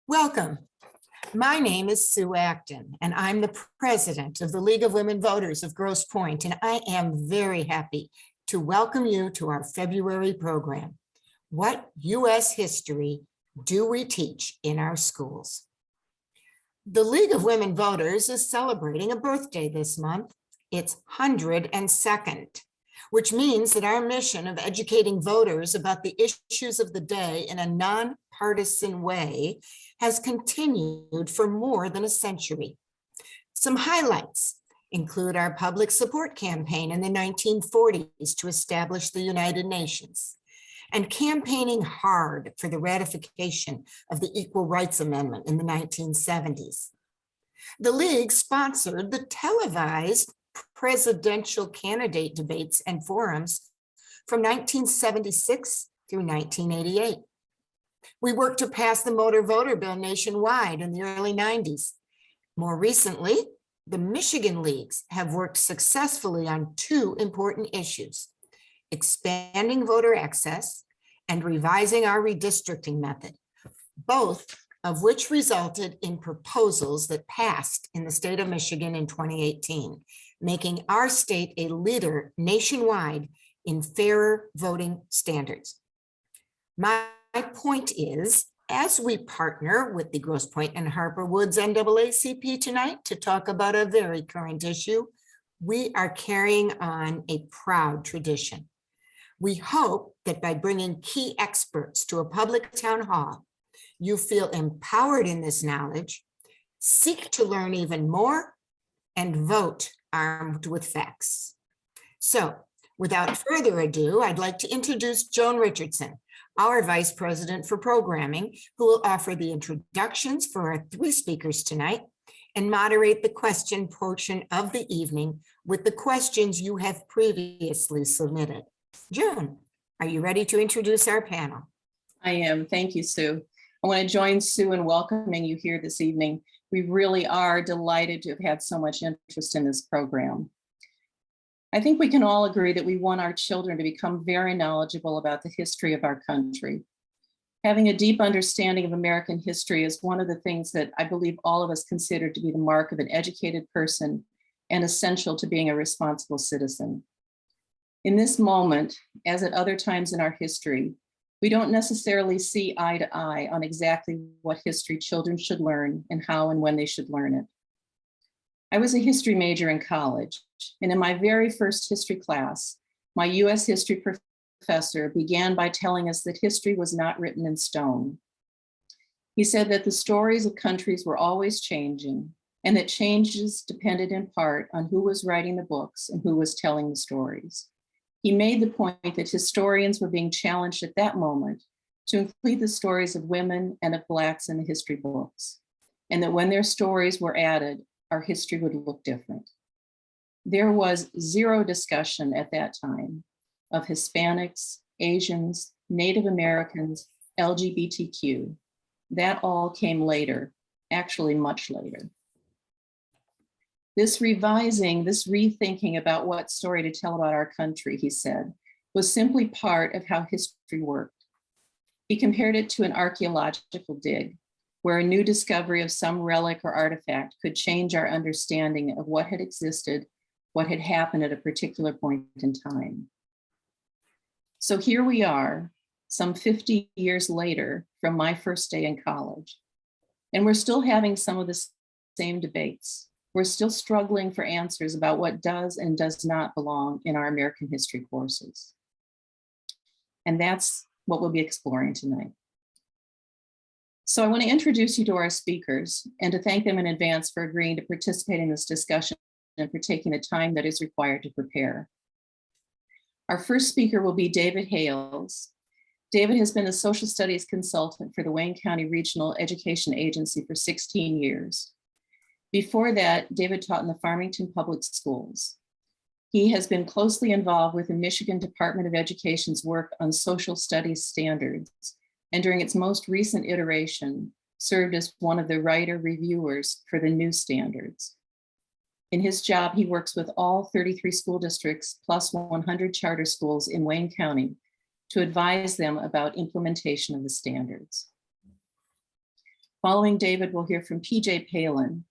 Welcome. My name is Sue Acton, and I'm the president of the League of Women Voters of Grosse Pointe, and I am very happy to welcome you to our February program. What U.S. history do we teach in our schools? The League of Women Voters is celebrating a birthday this month. It's 102nd, which means that our mission of educating voters about the issues of the day in a nonpartisan way has continued for more than a century. Some highlights include our public support campaign in the 1940s to establish the United Nations, and campaigning hard for the ratification of the Equal Rights Amendment in the 1970s. The League sponsored the televised presidential candidate debates and forums from 1976 through 1988. We worked to pass the motor voter bill nationwide in the early 90s. More recently, the Michigan Leagues have worked successfully on two important issues: expanding voter access and revising our redistricting method, both of which resulted in proposals that passed in the state of Michigan in 2018, making our state a leader nationwide in fairer voting standards. My point is, as we partner with the Grosse Pointe and Harper Woods NAACP tonight to talk about a very current issue, we are carrying on a proud tradition. We hope that by bringing key experts to a public town hall, you feel empowered in this knowledge, seek to learn even more, and vote armed with facts. So, without further ado, I'd like to introduce Joan Richardson, our Vice President for Programming, who will offer the introductions for our three speakers tonight and moderate the question portion of the evening with the questions you have previously submitted. Joan, are you ready to introduce our panel? I am. Thank you, Sue. I want to join Sue in welcoming you here this evening. We really are delighted to have had so much interest in this program. I think we can all agree that we want our children to become very knowledgeable about the history of our country. Having a deep understanding of American history is one of the things that I believe all of us consider to be the mark of an educated person and essential to being a responsible citizen. In this moment, as at other times in our history, we don't necessarily see eye to eye on exactly what history children should learn and how and when they should learn it. I was a history major in college, and in my very first history class, my US history professor began by telling us that history was not written in stone. He said that the stories of countries were always changing, and that changes depended in part on who was writing the books and who was telling the stories. He made the point that historians were being challenged at that moment to include the stories of women and of Blacks in the history books, and that when their stories were added, our history would look different. There was zero discussion at that time of Hispanics, Asians, Native Americans, LGBTQ. That all came later, actually much later. This revising, this rethinking about what story to tell about our country, he said, was simply part of how history worked. He compared it to an archaeological dig, where a new discovery of some relic or artifact could change our understanding of what had existed, what had happened at a particular point in time. So here we are, some 50 years later from my first day in college, and we're still having some of the same debates. We're still struggling for answers about what does and does not belong in our American history courses. And that's what we'll be exploring tonight. So I want to introduce you to our speakers and to thank them in advance for agreeing to participate in this discussion and for taking the time that is required to prepare. Our first speaker will be David Hales. David has been a social studies consultant for the Wayne County Regional Education Agency for 16 years. Before that, David taught in the Farmington Public Schools. He has been closely involved with the Michigan Department of Education's work on social studies standards, and during its most recent iteration, served as one of the writer reviewers for the new standards. In his job, he works with all 33 school districts plus 100 charter schools in Wayne County to advise them about implementation of the standards. Following David, we'll hear from PJ Palen.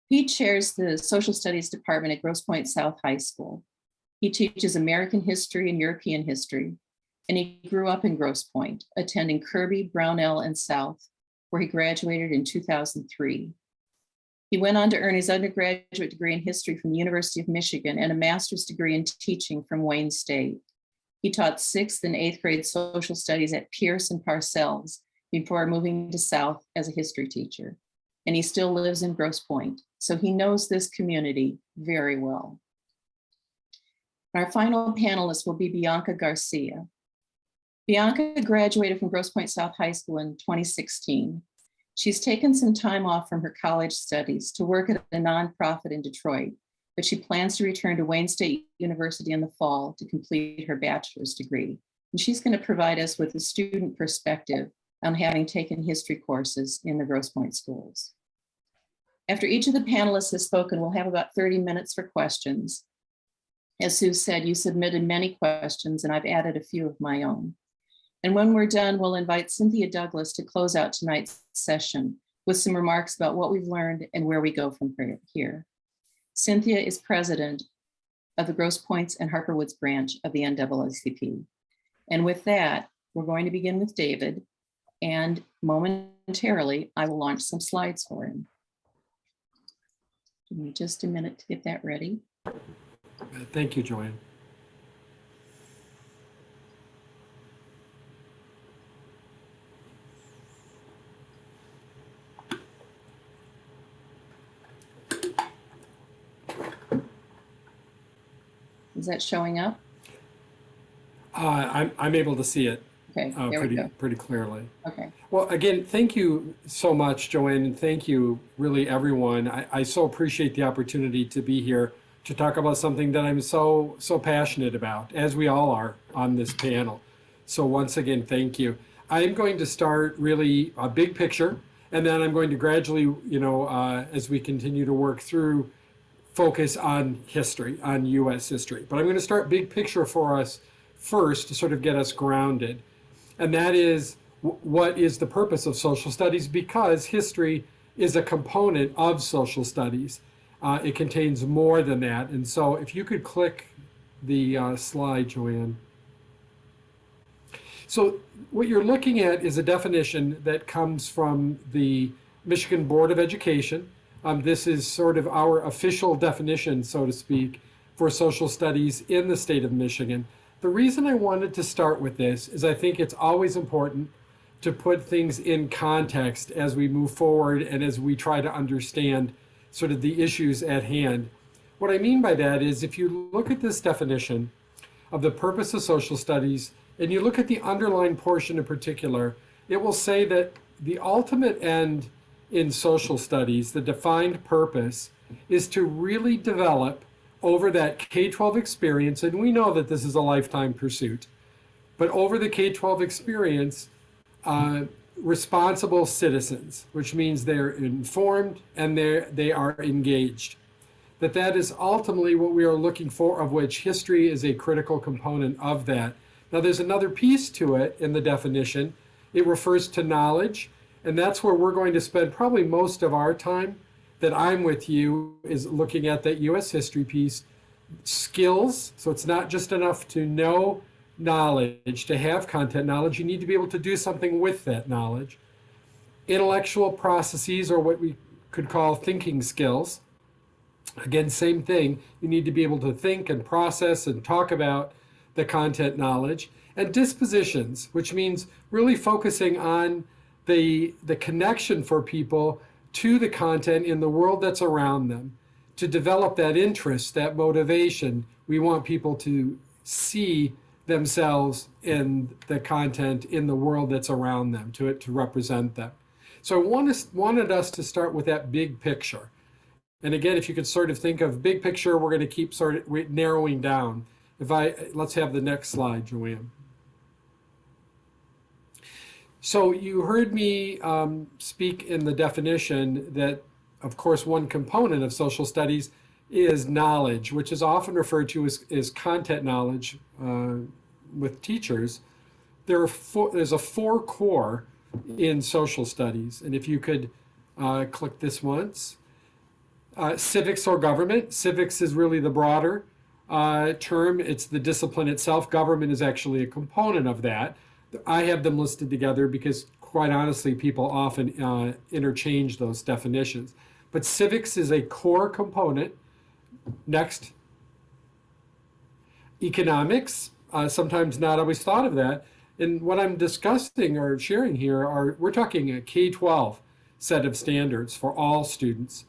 He chairs the Social Studies Department at Grosse Pointe South High School. He teaches American history and European history, and he grew up in Grosse Pointe, attending Kirby, Brownell, and South, where he graduated in 2003. He went on to earn his undergraduate degree in history from the University of Michigan and a master's degree in teaching from Wayne State. He taught 6th and 8th grade social studies at Pierce and Parcells before moving to South as a history teacher. And he still lives in Grosse Pointe, so he knows this community very well. Our final panelist will be Bianca Garcia. Bianca graduated from Grosse Pointe South High School in 2016. She's taken some time off from her college studies to work at a nonprofit in Detroit, but she plans to return to Wayne State University in the fall to complete her bachelor's degree. And she's going to provide us with a student perspective on having taken history courses in the Grosse Pointe schools. After each of the panelists has spoken, we'll have about 30 minutes for questions. As Sue said, you submitted many questions and I've added a few of my own. And when we're done, we'll invite Cynthia Douglas to close out tonight's session with some remarks about what we've learned and where we go from here. Cynthia is president of the Grosse Pointes and Harper Woods branch of the NAACP. And with that, we're going to begin with David, and momentarily, I will launch some slides for him. Give me just a minute to get that ready. Thank you, Joanne. Is that showing up? I'm able to see it pretty clearly. Okay. Well, again, thank you so much, Joanne, and thank you, really, everyone. I so appreciate the opportunity to be here to talk about something that I'm so passionate about, as we all are on this panel. So once again, thank you. I'm going to start really a big picture, and then I'm going to gradually, as we continue to work through, focus on history, on U.S. history. But I'm going to start big picture for us first to sort of get us grounded. And that is, what is the purpose of social studies? Because history is a component of social studies. It contains more than that. And so if you could click the slide, Joanne. So what you're looking at is a definition that comes from the Michigan Board of Education. This is sort of our official definition, so to speak, for social studies in the state of Michigan. The reason I wanted to start with this is I think it's always important to put things in context as we move forward and as we try to understand sort of the issues at hand. What I mean by that is, if you look at this definition of the purpose of social studies, and you look at the underlying portion in particular, it will say that the ultimate end in social studies, the defined purpose, is to really develop over that K-12 experience, and we know that this is a lifetime pursuit, but over the K-12 experience, responsible citizens, which means they're informed and they are engaged. That is ultimately what we are looking for, of which history is a critical component of that. Now, there's another piece to it in the definition. It refers to knowledge, and that's where we're going to spend probably most of our time that I'm with you, is looking at that U.S. history piece. Skills, so it's not just enough to know knowledge, to have content knowledge, you need to be able to do something with that knowledge. Intellectual processes, or what we could call thinking skills. Again, same thing, you need to be able to think and process and talk about the content knowledge. And dispositions, which means really focusing on the connection for people to the content in the world that's around them, to develop that interest, that motivation. We want people to see themselves in the content in the world that's around them, to represent them. So I wanted us to start with that big picture. And again, if you could sort of think of big picture, we're going to keep sort of narrowing down. Let's have the next slide, Joanne. So you heard me speak in the definition that, of course, one component of social studies is knowledge, which is often referred to as content knowledge with teachers. There's a four core in social studies. And if you could click this once. Civics or government. Civics is really the broader term. It's the discipline itself. Government is actually a component of that. I have them listed together because, quite honestly, people often interchange those definitions. But civics is a core component. Next. Economics, sometimes not always thought of that. And what I'm discussing or sharing here we're talking a K-12 set of standards for all students.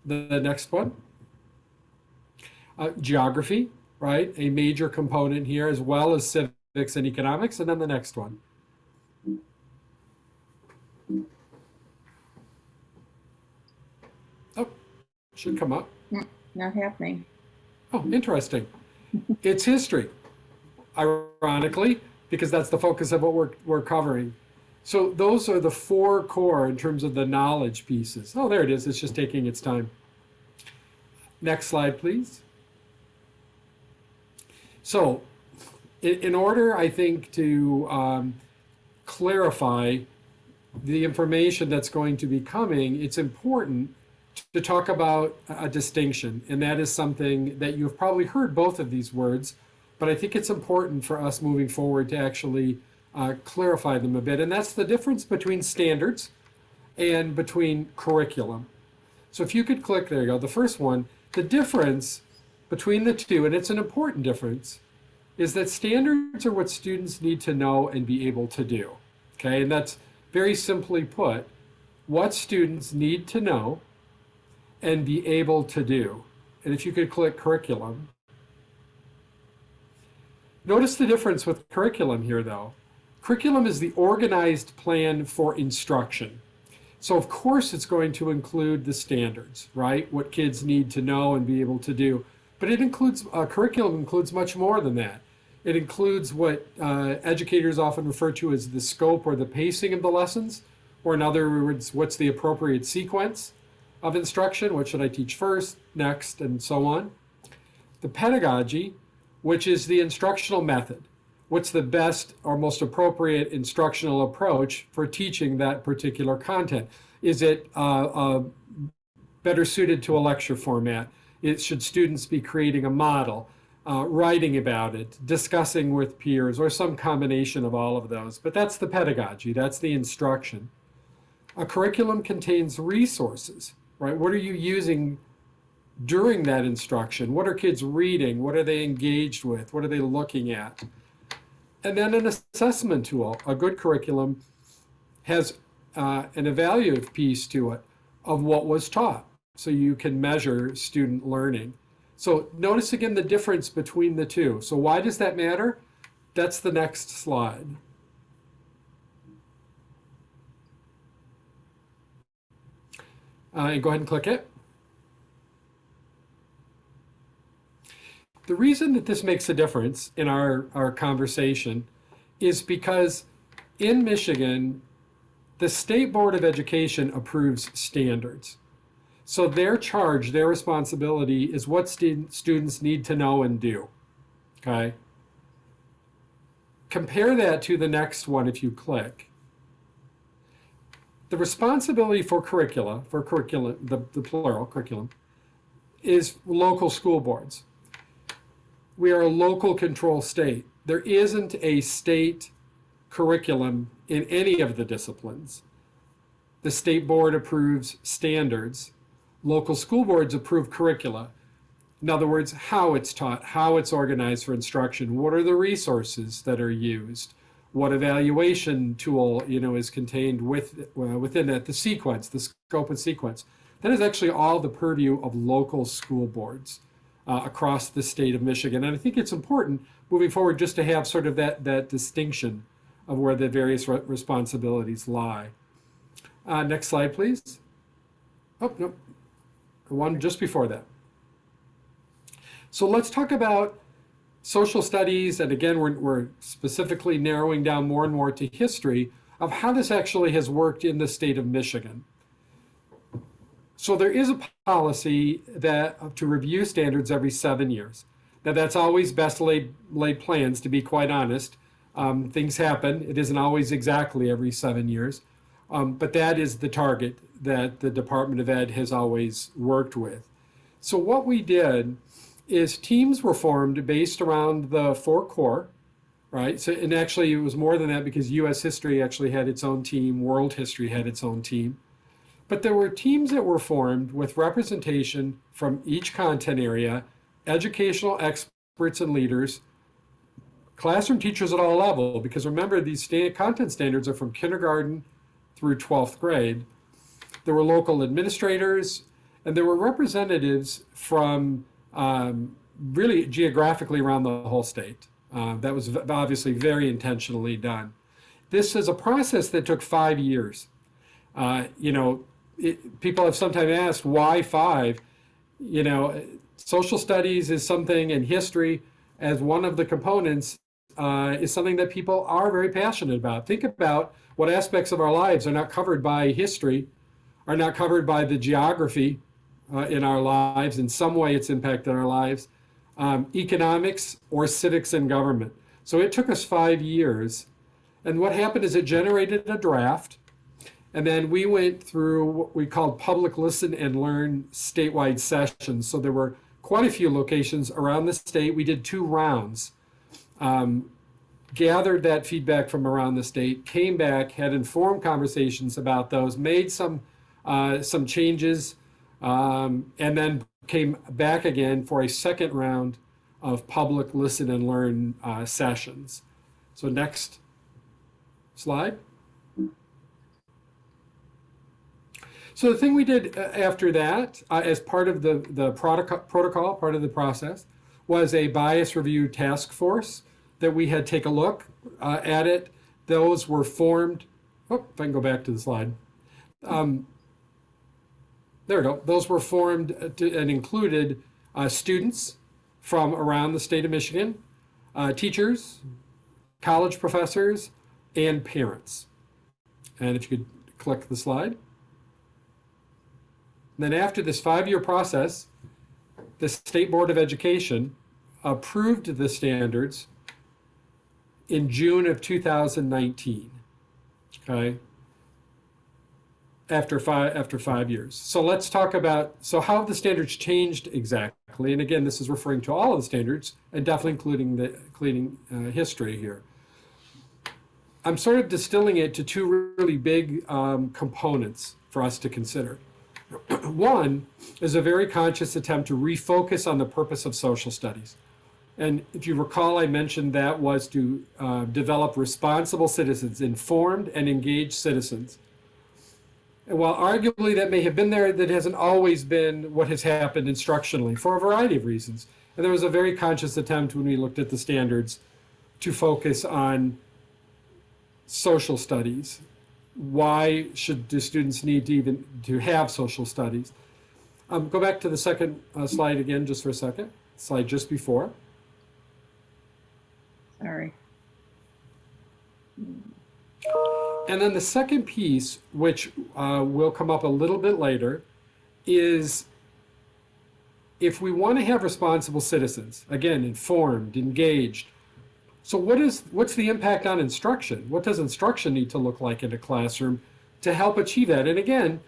The next one. Geography, right? A major component here, as well as civics and economics. And then the next one. Oh, should come up. Not happening. Oh, interesting. It's history, ironically, because that's the focus of what we're covering. So those are the four core in terms of the knowledge pieces. Oh, there it is. It's just taking its time. Next slide, please. So in order, I think, to clarify the information that's going to be coming, it's important to talk about a distinction. And that is something that you've probably heard both of these words, but I think it's important for us moving forward to actually clarify them a bit. And that's the difference between standards and between curriculum. So if you could click, there you go, the first one, the difference between the two, and it's an important difference, is that standards are what students need to know and be able to do. Okay, and that's very simply put, what students need to know and be able to do. And if you could click curriculum. Notice the difference with curriculum here, though. Curriculum is the organized plan for instruction. So of course it's going to include the standards, right? What kids need to know and be able to do. But it includes, curriculum includes much more than that. It includes what educators often refer to as the scope or the pacing of the lessons, or in other words, what's the appropriate sequence of instruction, what should I teach first, next, and so on. The pedagogy, which is the instructional method. What's the best or most appropriate instructional approach for teaching that particular content? Is it better suited to a lecture format? Should students be creating a model, writing about it, discussing with peers, or some combination of all of those? But that's the pedagogy, that's the instruction. A curriculum contains resources, right? What are you using during that instruction? What are kids reading? What are they engaged with? What are they looking at? And then an assessment tool. A good curriculum has an evaluative piece to it of what was taught, so you can measure student learning. So notice again the difference between the two. So why does that matter? That's the next slide. And go ahead and click it. The reason that this makes a difference in our conversation is because in Michigan, the State Board of Education approves standards. So their charge, their responsibility is what students need to know and do, okay? Compare that to the next one if you click. The responsibility for curriculum, the plural, curriculum, is local school boards. We are a local control state. There isn't a state curriculum in any of the disciplines. The state board approves standards. Local school boards approve curricula. In other words, how it's taught, how it's organized for instruction, what are the resources that are used, what evaluation tool is contained within it, the sequence, the scope and sequence. That is actually all the purview of local school boards across the state of Michigan. And I think it's important moving forward just to have sort of that distinction of where the various responsibilities lie. Next slide, please. Oh, no, one just before that. So let's talk about social studies, and again, we're specifically narrowing down more and more to history of how this actually has worked in the state of Michigan. So there is a policy that to review standards every 7 years. Now that's always best laid plans, to be quite honest, Things happen. It isn't always exactly every 7 years, but that is the target that the Department of Ed has always worked with. So what we did is teams were formed based around the 4 core, right? So, and actually it was more than that because U.S. history actually had its own team, world history had its own team. But there were teams that were formed with representation from each content area, educational experts and leaders, classroom teachers at all levels, because remember these content standards are from kindergarten through 12th grade. There were local administrators, and there were representatives from really geographically around the whole state. That was obviously very intentionally done. This is a process that took 5 years. People have sometimes asked, why 5? Social studies is something, and history as one of the components is something that people are very passionate about. Think about what aspects of our lives are not covered by history, are not covered by the geography in our lives. In some way it's impacted our lives. Economics or civics and government. So it took us 5 years. And what happened is it generated a draft. And then we went through what we called public listen and learn statewide sessions. So there were quite a few locations around the state. We did 2 rounds, gathered that feedback from around the state, came back, had informed conversations about those, made some changes, and then came back again for a second round of public listen and learn sessions. So next slide. So the thing we did after that, as part of the protocol, part of the process, was a bias review task force that we had take a look at it. Those were formed. Oh, if I can go back to the slide. There we go. Those were formed and included students from around the state of Michigan, teachers, college professors, and parents. And if you could click the slide. Then after this 5-year process, the State Board of Education approved the standards in June of 2019, okay? After 5 years. So let's talk about, so how have the standards changed exactly? And again, this is referring to all of the standards and definitely including history here. I'm sort of distilling it to 2 really big components for us to consider. One is a very conscious attempt to refocus on the purpose of social studies. And if you recall, I mentioned that was to develop responsible citizens, informed and engaged citizens. And while arguably that may have been there, that hasn't always been what has happened instructionally for a variety of reasons. And there was a very conscious attempt when we looked at the standards to focus on social studies. Why do students need to have social studies? Go back to the second slide again, just for a second. Slide just before. Sorry. And then the second piece, which will come up a little bit later, is if we want to have responsible citizens, again, informed, engaged, so what's the impact on instruction? What does instruction need to look like in a classroom to help achieve that? And again,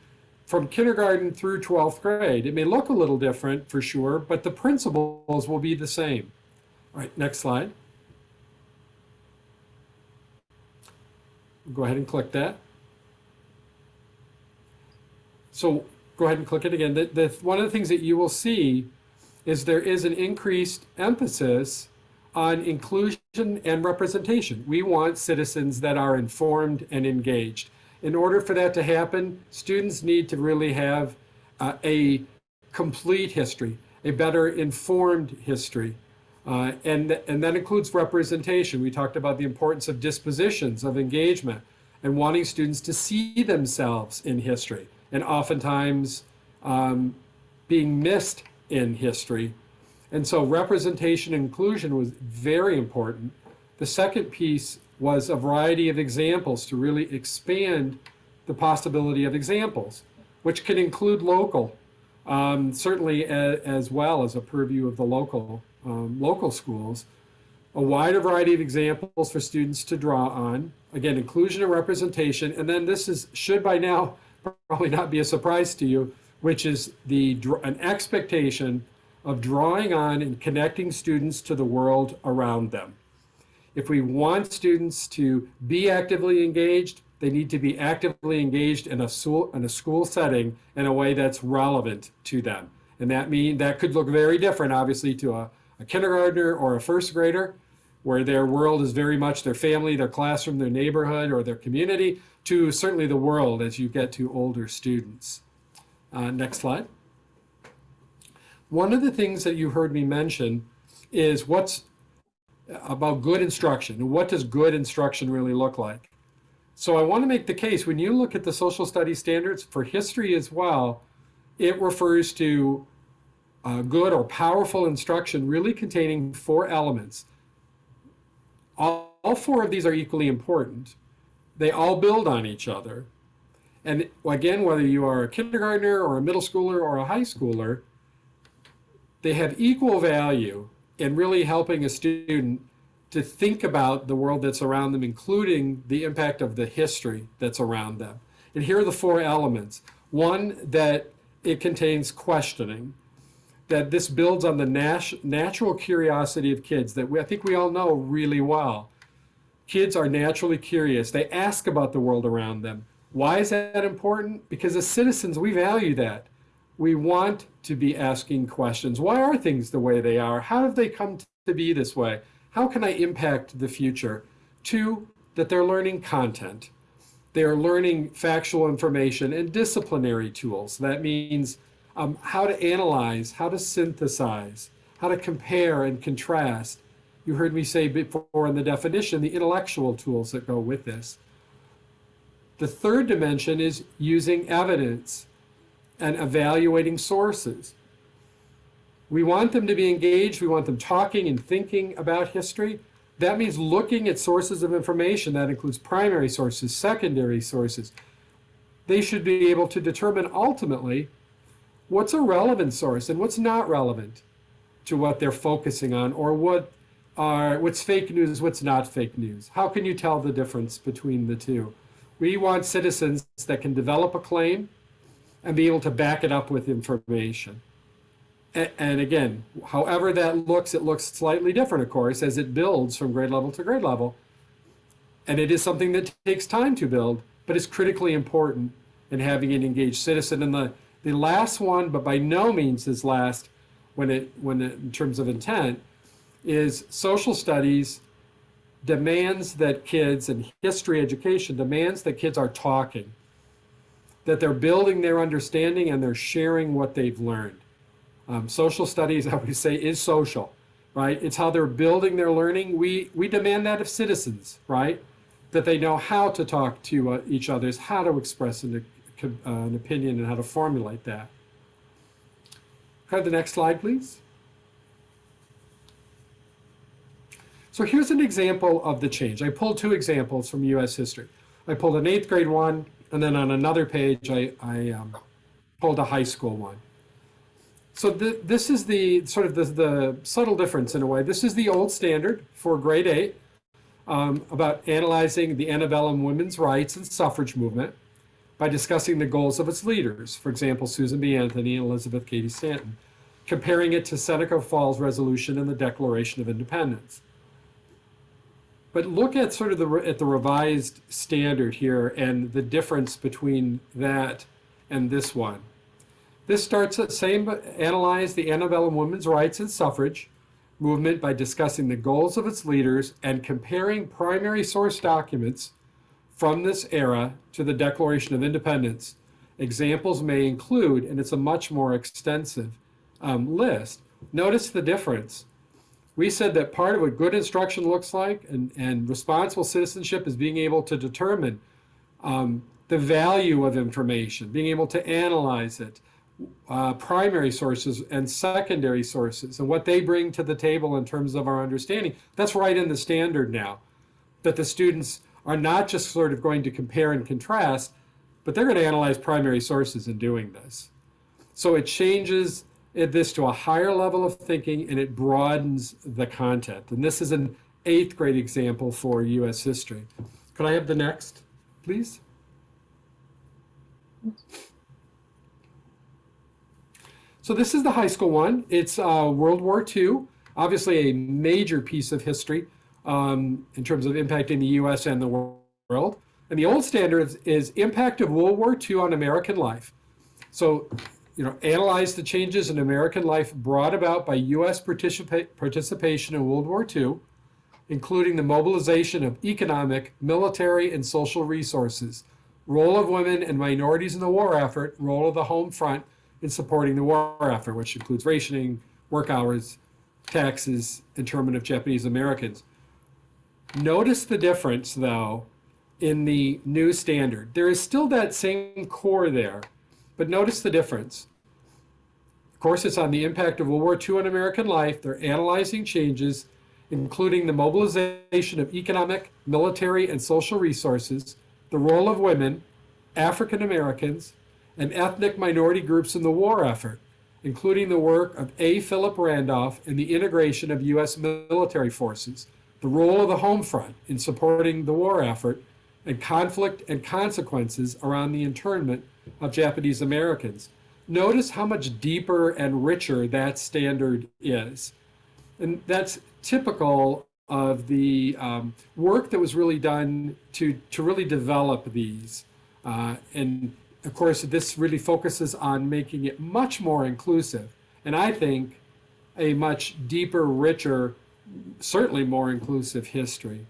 from kindergarten through 12th grade, it may look a little different for sure, but the principles will be the same. All right, next slide. Go ahead and click that. So go ahead and click it again. One of the things that you will see is there is an increased emphasis on inclusion and representation. We want citizens that are informed and engaged. In order for that to happen, students need to really have a complete history, a better informed history. And that includes representation. We talked about the importance of dispositions, of engagement, and wanting students to see themselves in history, and oftentimes being missed in history. And so representation and inclusion was very important. The second piece was a variety of examples to really expand the possibility of examples, which can include local, certainly as well as a purview of the local schools. a wider variety of examples for students to draw on. Again, inclusion and representation. And then should by now probably not be a surprise to you, which is an expectation of drawing on and connecting students to the world around them. If we want students to be actively engaged, they need to be actively engaged in a school setting in a way that's relevant to them. And that could look very different, obviously, to a kindergartner or a first grader, where their world is very much their family, their classroom, their neighborhood, or their community, to certainly the world as you get to older students. Next slide. One of the things that you heard me mention is what's about good instruction. What does good instruction really look like? So I want to make the case, when you look at the social studies standards for history as well, it refers to good or powerful instruction really containing 4 elements. All 4 of these are equally important. They all build on each other. And again, whether you are a kindergartner or a middle schooler or a high schooler, they have equal value in really helping a student to think about the world that's around them, including the impact of the history that's around them. And here are the 4 elements. One, that it contains questioning, that this builds on the natural curiosity of kids that I think we all know really well. Kids are naturally curious. They ask about the world around them. Why is that important? Because as citizens, we value that. We want to be asking questions. Why are things the way they are? How have they come to be this way? How can I impact the future? 2, that they're learning content. They are learning factual information and disciplinary tools. That means how to analyze, how to synthesize, how to compare and contrast. You heard me say before in the definition, the intellectual tools that go with this. The 3rd dimension is using evidence and evaluating sources. We want them to be engaged. We want them talking and thinking about history. That means looking at sources of information. That includes primary sources, secondary sources. They should be able to determine ultimately what's a relevant source and what's not relevant to what they're focusing on, or what's fake news, what's not fake news. How can you tell the difference between the two? We want citizens that can develop a claim and be able to back it up with information. And again, however that looks, it looks slightly different, of course, as it builds from grade level to grade level. And it is something that takes time to build, but it's critically important in having an engaged citizen. And the last one, but by no means is last in terms of intent, is social studies demands that kids, and history education demands that kids are talking, that they're building their understanding and they're sharing what they've learned. Social studies, I would say, is social, right? It's how they're building their learning. We demand that of citizens, right? That they know how to talk to each other, how to express an opinion and how to formulate that. Have the next slide, please. So here's an example of the change. I pulled 2 examples from U.S. history. I pulled an 8th grade one, and then on another page, I pulled a high school one. So this is the sort of the subtle difference in a way. This is the old standard for grade 8 about analyzing the antebellum women's rights and suffrage movement by discussing the goals of its leaders. For example, Susan B. Anthony and Elizabeth Cady Stanton, comparing it to Seneca Falls Resolution and the Declaration of Independence. But look at sort of the revised standard here and the difference between that and this one. This starts at analyze the antebellum women's rights and suffrage movement by discussing the goals of its leaders and comparing primary source documents from this era to the Declaration of Independence. Examples may include, and it's a much more extensive list. Notice the difference. We said that part of what good instruction looks like and responsible citizenship is being able to determine the value of information, being able to analyze it, primary sources and secondary sources, and what they bring to the table in terms of our understanding. That's right in the standard now, that the students are not just sort of going to compare and contrast, but they're going to analyze primary sources in doing this. So it changes this to a higher level of thinking, and it broadens the content. And this is an 8th grade example for U.S. history. Could I have the next, please? So this is the high school one. It's World War II, obviously a major piece of history in terms of impacting the U.S. and the world. And the old standard is impact of World War II on American life. So, analyze the changes in American life brought about by U.S. participation in World War II, including the mobilization of economic, military, and social resources, role of women and minorities in the war effort, role of the home front in supporting the war effort, which includes rationing, work hours, taxes, internment of Japanese Americans. Notice the difference, though, in the new standard. There is still that same core there, but notice the difference. Of course, it's on the impact of World War II on American life. They're analyzing changes, including the mobilization of economic, military, and social resources, the role of women, African Americans, and ethnic minority groups in the war effort, including the work of A. Philip Randolph and the integration of U.S. military forces, the role of the home front in supporting the war effort, and conflict and consequences around the internment of Japanese Americans. Notice how much deeper and richer that standard is. And that's typical of the work that was really done to really develop these. And of course, this really focuses on making it much more inclusive. And I think a much deeper, richer, certainly more inclusive history.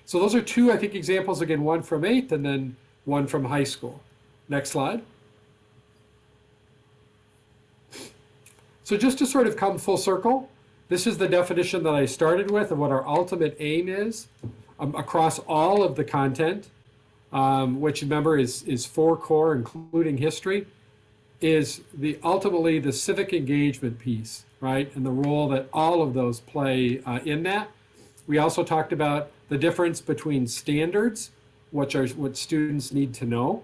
So those are two, I think, examples, again, one from 8th and then one from high school. Next slide. So just to sort of come full circle, this is the definition that I started with of what our ultimate aim is across all of the content, which, remember, is 4 core, including history, is ultimately the civic engagement piece, right? And the role that all of those play in that. We also talked about the difference between standards, which are what students need to know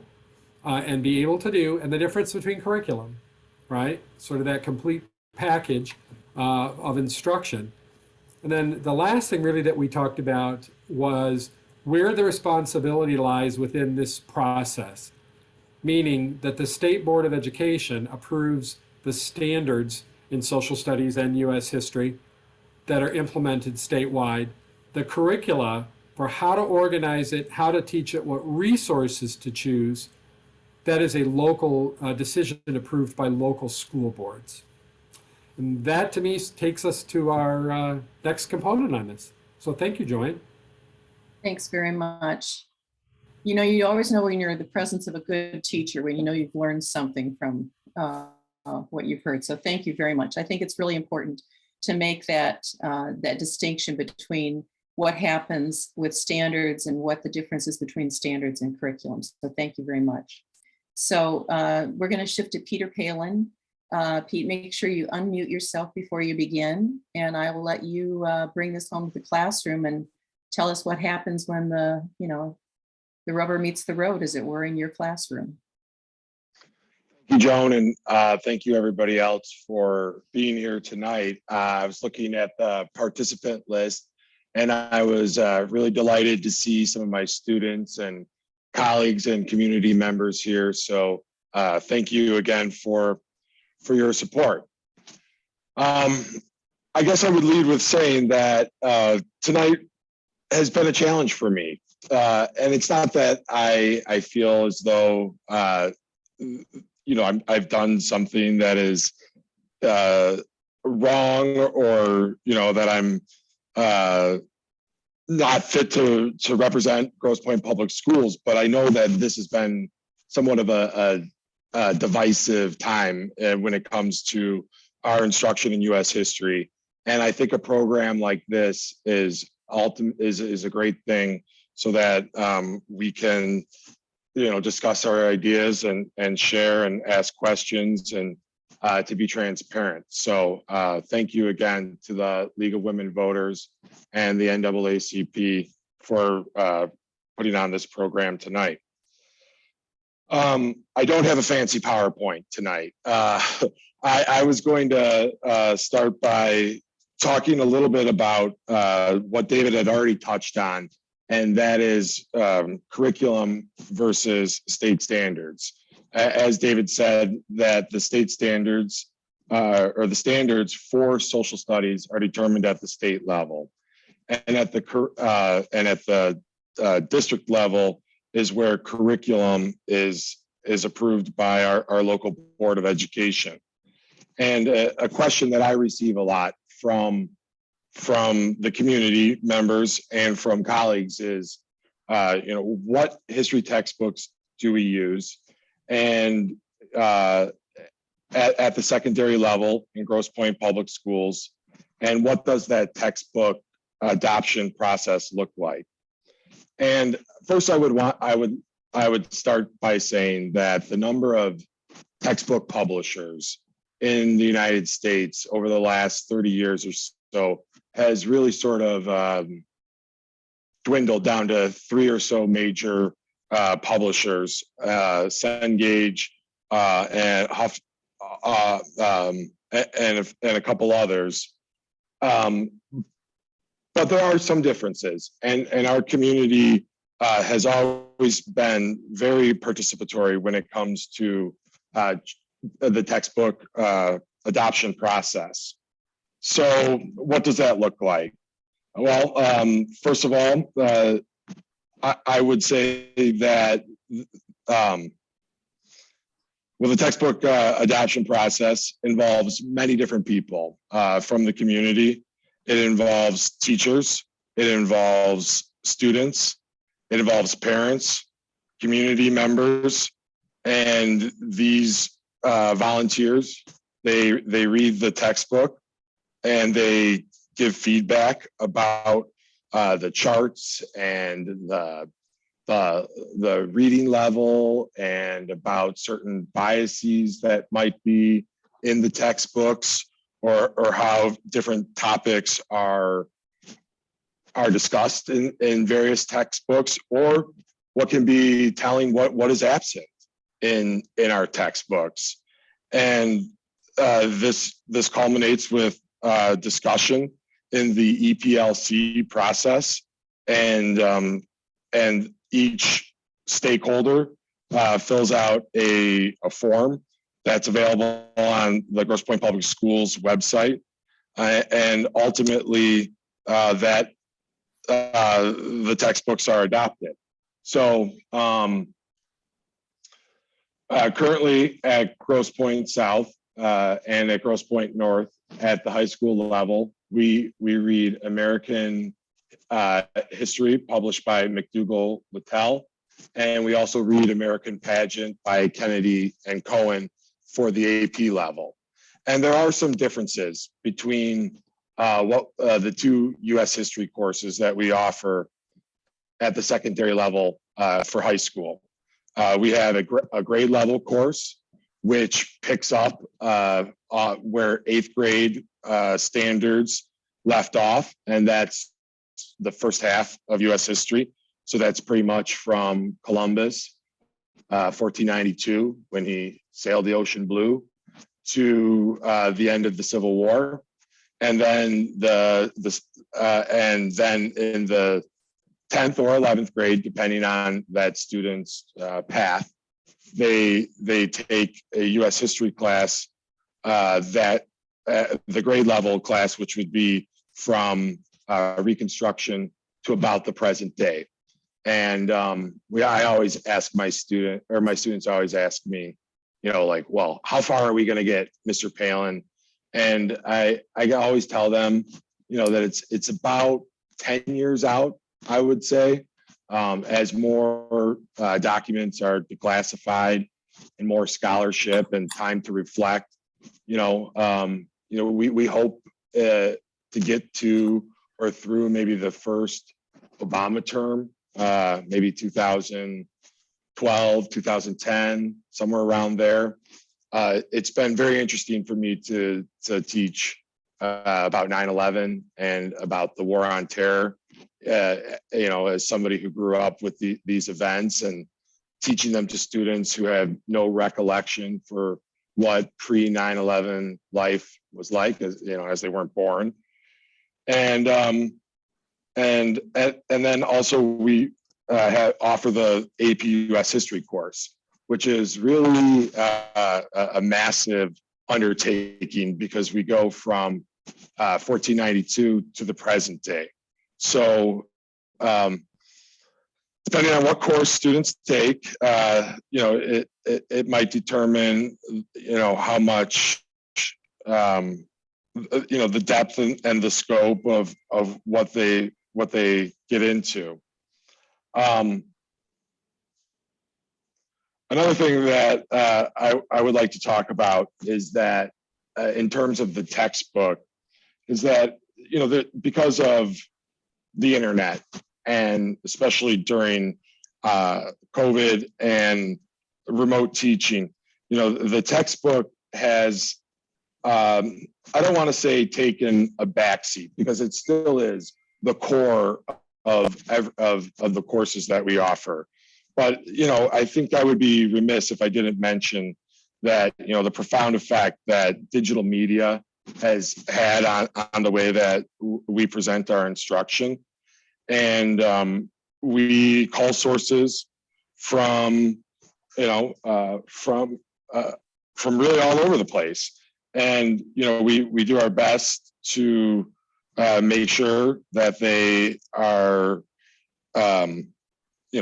and be able to do, and the difference between curriculum, right? Sort of that complete package of instruction. And then the last thing really that we talked about was where the responsibility lies within this process, meaning that the State Board of Education approves the standards in social studies and U.S. history that are implemented statewide, the curricula for how to organize it, how to teach it, what resources to choose, that is a local decision approved by local school boards. And that, to me, takes us to our next component on this. So thank you, Joanne. Thanks very much. You always know when you're in the presence of a good teacher, when you know you've learned something from what you've heard. So thank you very much. I think it's really important to make that distinction between what happens with standards and what the difference is between standards and curriculums. So thank you very much. So we're going to shift to Peter Palen. Pete, make sure you unmute yourself before you begin, and I will let you bring this home to the classroom and tell us what happens when the rubber meets the road, as it were, in your classroom. Thank you, Joan, and thank you everybody else for being here tonight. I was looking at the participant list, and I was really delighted to see some of my students and colleagues and community members here. So thank you again for your support. I guess I would lead with saying that tonight has been a challenge for me. And it's not that I feel as though, I've done something that is wrong, or, that I'm not fit to represent Grosse Pointe Public Schools, but I know that this has been somewhat of a divisive time when it comes to our instruction in U.S. history. And I think a program like this is a great thing, so that we can, discuss our ideas and share and ask questions and to be transparent. So thank you again to the League of Women Voters and the NAACP for putting on this program tonight. I don't have a fancy PowerPoint tonight. I was going to start by talking a little bit about what David had already touched on, and that is curriculum versus state standards. As David said, that the state standards or the standards for social studies are determined at the state level, and at the district level is where curriculum is approved by our local Board of Education. And a question that I receive a lot from the community members and from colleagues is, what history textbooks do we use? And at the secondary level in Grosse Pointe Public Schools, and what does that textbook adoption process look like? And first, I would start by saying that the number of textbook publishers in the United States over the last 30 years or so has really sort of dwindled down to 3 or so major publishers, Cengage and Huff, and a couple others. But there are some differences, and our community has always been very participatory when it comes to the textbook adoption process. So what does that look like? Well, first of all, I would say that the textbook adoption process involves many different people from the community. It involves teachers, it involves students, it involves parents, community members, and these volunteers, they read the textbook and they give feedback about the charts and the reading level and about certain biases that might be in the textbooks, or how different topics are discussed in various textbooks, or what can be telling what is absent in our textbooks. And this culminates with discussion in the EPLC process, and each stakeholder fills out a form that's available on the Grosse Pointe Public Schools website, and ultimately that the textbooks are adopted. So currently at Grosse Pointe South and at Grosse Pointe North at the high school level, we read American history published by McDougall Littell, and we also read American Pageant by Kennedy and Cohen for the AP level. And there are some differences between the two U.S. history courses that we offer at the secondary level for high school. We have a grade level course, which picks up where 8th grade standards left off, and that's the first half of U.S. history. So that's pretty much from Columbus, 1492, when he sailed the ocean blue, to the end of the Civil War, and then and then in the 10th or 11th grade, depending on that student's path, they take a U.S. history class, that the grade level class, which would be from Reconstruction to about the present day. And I always ask my students always ask me, like, well, how far are we going to get, Mr. Palen? And I always tell them, that it's about 10 years out, I would say, as more documents are declassified and more scholarship and time to reflect. We hope to get to or through maybe the first Obama term, maybe 2012, 2010, somewhere around there. It's been very interesting for me to teach about 9/11 and about the war on terror, as somebody who grew up with these events, and teaching them to students who have no recollection for what pre 9/11 life was like, as they weren't born. and then also we offer the AP US History course, which is really a massive undertaking because we go from 1492 to the present day. So depending on what course students take, it might determine, how much, the depth and the scope of what they get into. Another thing that I would like to talk about is that in terms of the textbook, is that, because of the internet, and especially during COVID and remote teaching, the textbook has, I don't want to say taken a backseat, because it still is the core of the courses that we offer. But, I think I would be remiss if I didn't mention that, the profound effect that digital media has had on the way that we present our instruction. And we call sources from really all over the place. And, we do our best to make sure that they are,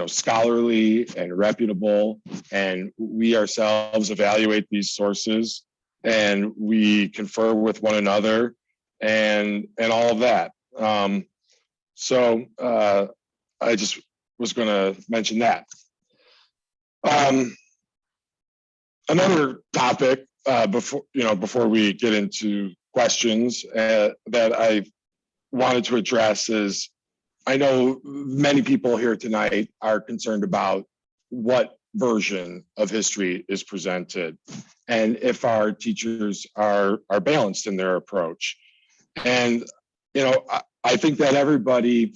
scholarly and reputable. And we ourselves evaluate these sources, and we confer with one another and all of that. So I just was going to mention that. Another topic before we get into questions that I wanted to address is, I know many people here tonight are concerned about what version of history is presented and if our teachers are balanced in their approach. And, I think that everybody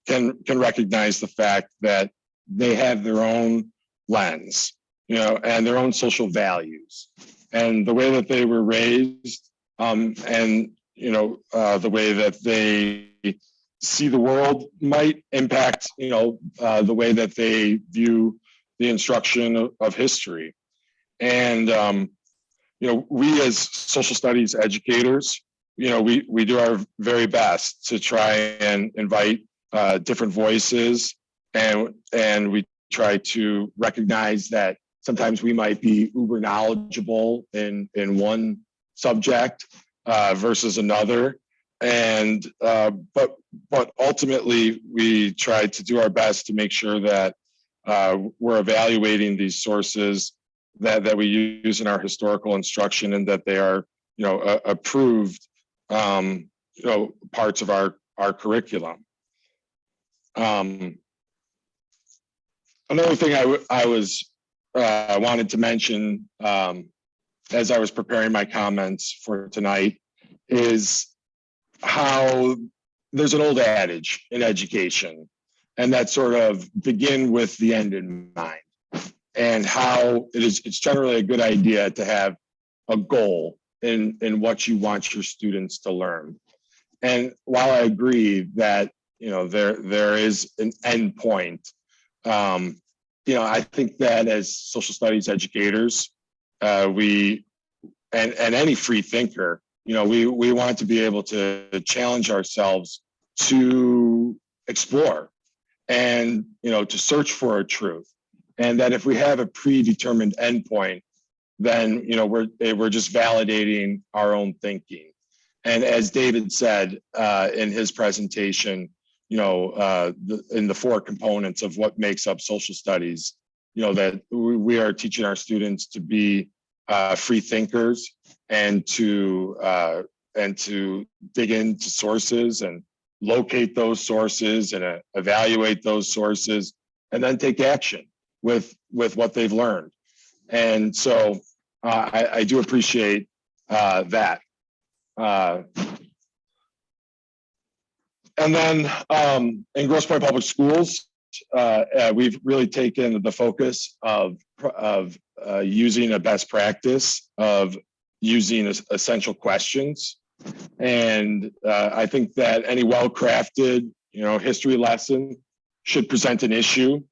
can recognize the fact that they have their own lens, and their own social values, and the way that they were raised, and the way that they see the world might impact, the way that they view the instruction of history. And we as social studies educators, we do our very best to try and invite different voices, and we try to recognize that sometimes we might be uber knowledgeable in one subject versus another, and but ultimately we try to do our best to make sure that we're evaluating these sources that we use in our historical instruction, and that they are approved parts of our curriculum. Another thing I wanted to mention as I was preparing my comments for tonight is how there's an old adage in education, and that sort of begin with the end in mind, and how it's generally a good idea to have a goal in what you want your students to learn. And while I agree that there is an end point, I think that as social studies educators, we and any free thinker, we want to be able to challenge ourselves to explore and to search for a truth, and that if we have a predetermined endpoint, then we're just validating our own thinking. And as David said in his presentation, in the 4 components of what makes up social studies, that we are teaching our students to be free thinkers, and to dig into sources and locate those sources and evaluate those sources, and then take action with what they've learned. And so I do appreciate that. And then in Grosse Pointe Public Schools, we've really taken the focus of using a best practice of using essential questions And I think that any well-crafted, history lesson should present an issue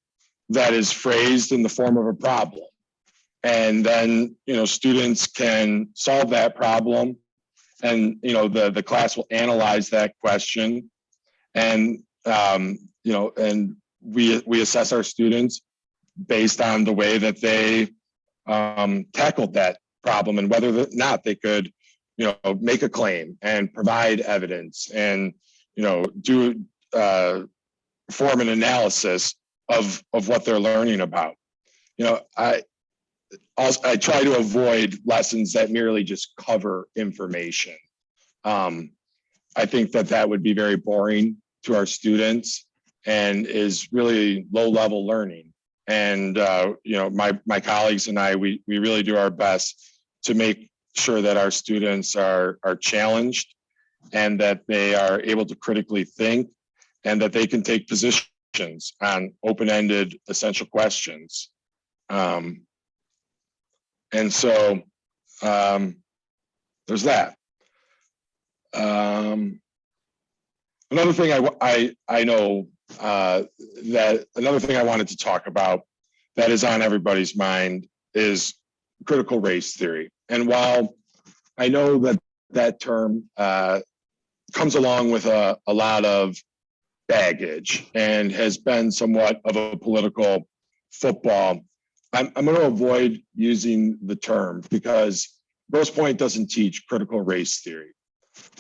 that is phrased in the form of a problem. And then, students can solve that problem, and, the class will analyze that question. And, and we assess our students based on the way that they tackled that problem and whether or not they could, make a claim and provide evidence and, do form an analysis of what they're learning about. I try to avoid lessons that merely just cover information. I think that would be very boring to our students and is really low-level learning. And my colleagues and I, we really do our best to make sure that our students are challenged and that they are able to critically think and that they can take positions on open-ended essential questions. And so there's that. Another thing I know that another thing I wanted to talk about that is on everybody's mind is critical race theory. And while I know that term comes along with a lot of baggage and has been somewhat of a political football, I'm going to avoid using the term because Grosse Pointe doesn't teach critical race theory,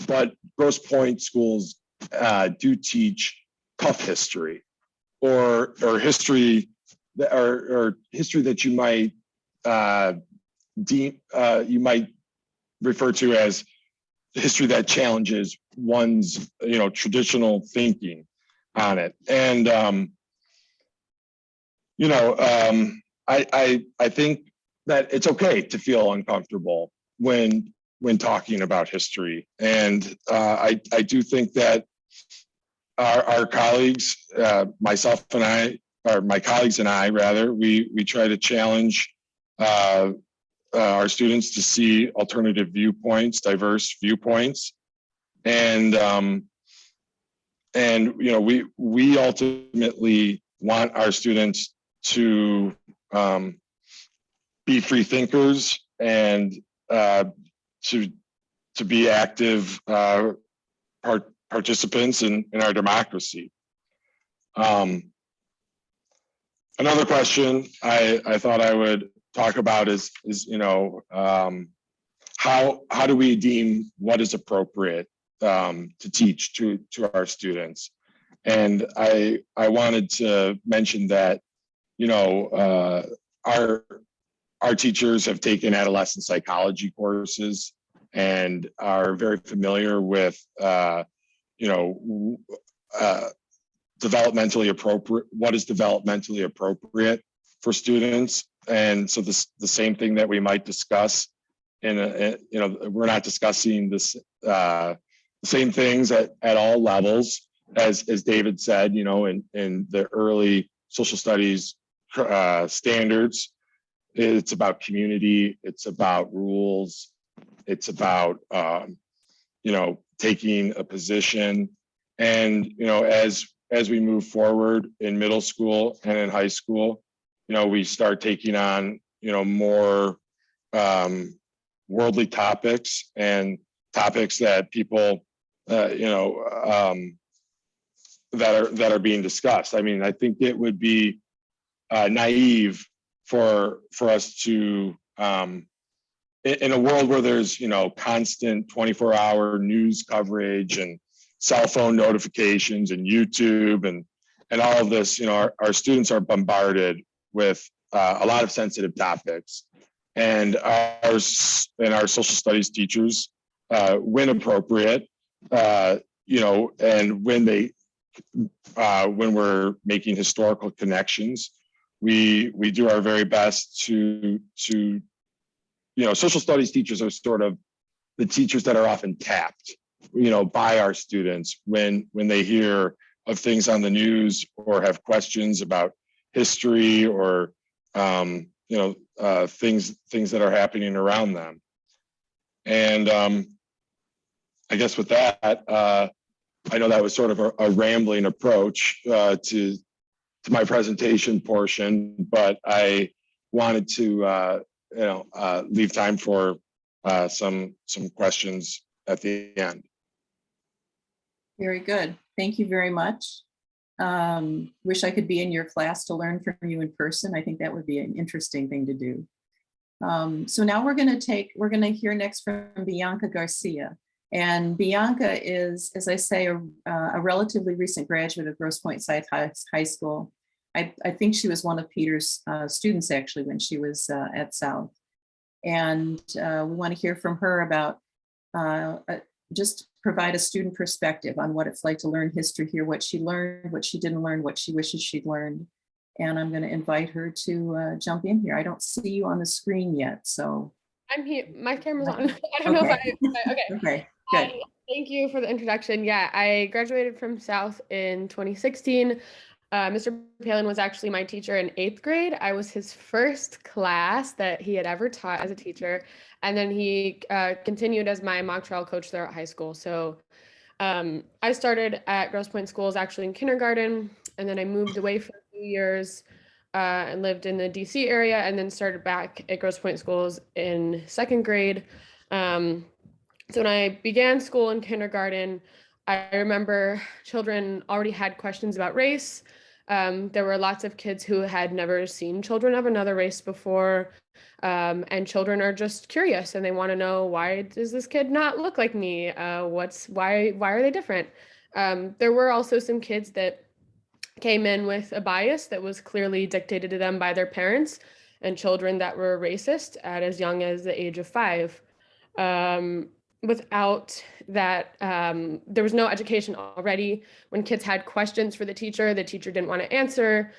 but Grosse Pointe schools do teach tough history or history or history that you might you might refer to as history that challenges one's traditional thinking on it. And I think that it's okay to feel uncomfortable when talking about history. And I do think that our colleagues, myself and I, or my colleagues and I rather, we try to challenge our students to see alternative viewpoints, diverse viewpoints. And we ultimately want our students to be free thinkers and to be active participants in our democracy. Another question I thought I would talk about is how do we deem what is appropriate to teach to our students? And I wanted to mention that our teachers have taken adolescent psychology courses and are very familiar with developmentally appropriate, what is developmentally appropriate for students. And so the same thing that we might discuss we're not discussing this the same things at all levels as David said, in the early social studies standards. It's about community, it's about rules, it's about taking a position. And as we move forward in middle school and in high school, we start taking on more worldly topics and topics that people that are being discussed. I mean, I think it would be naive for us to in a world where there's constant 24-hour news coverage and cell phone notifications and YouTube and all of this, our students are bombarded with a lot of sensitive topics, and our social studies teachers, when appropriate, and when we're making historical connections, we do our very best to social studies teachers are sort of the teachers that are often tapped, by our students when they hear of things on the news or have questions about history or things that are happening around them. And I guess with that, I know that was sort of a rambling approach to my presentation portion, but I wanted to leave time for some questions at the end. Very good. Thank you very much. Wish I could be in your class to learn from you in person. I think that would be an interesting thing to do. So now we're going to hear next from Bianca Garcia. And Bianca is, as I say, a relatively recent graduate of Grosse Pointe South High School. I think she was one of Peter's students actually when she was at South. And we want to hear from her about just provide a student perspective on what it's like to learn history here, what she learned, what she didn't learn, what she wishes she'd learned. And I'm going to invite her to jump in here. I don't see you on the screen yet, so. I'm here. My camera's on. I don't know if okay. Okay, good. Thank you for the introduction. Yeah, I graduated from South in 2016. Mr. Palen was actually my teacher in 8th grade. I was his first class that he had ever taught as a teacher. And then he continued as my mock trial coach there at high school. So I started at Grosse Pointe schools actually in kindergarten, and then I moved away for a few years and lived in the DC area, and then started back at Grosse Pointe schools in 2nd grade. So when I began school in kindergarten, I remember children already had questions about race. There were lots of kids who had never seen children of another race before. And children are just curious and they want to know, why does this kid not look like me? Why are they different? There were also some kids that came in with a bias that was clearly dictated to them by their parents, and children that were racist at as young as the age of 5. Without that, there was no education already. When kids had questions for the teacher didn't want to answer.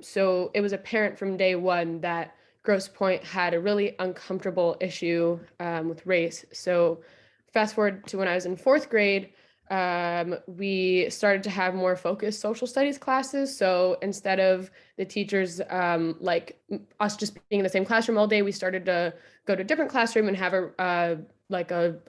So it was apparent from day one that Grosse Pointe had a really uncomfortable issue with race. So fast forward to when I was in 4th grade, we started to have more focused social studies classes. So instead of the teachers like us just being in the same classroom all day, we started to go to a different classroom and have a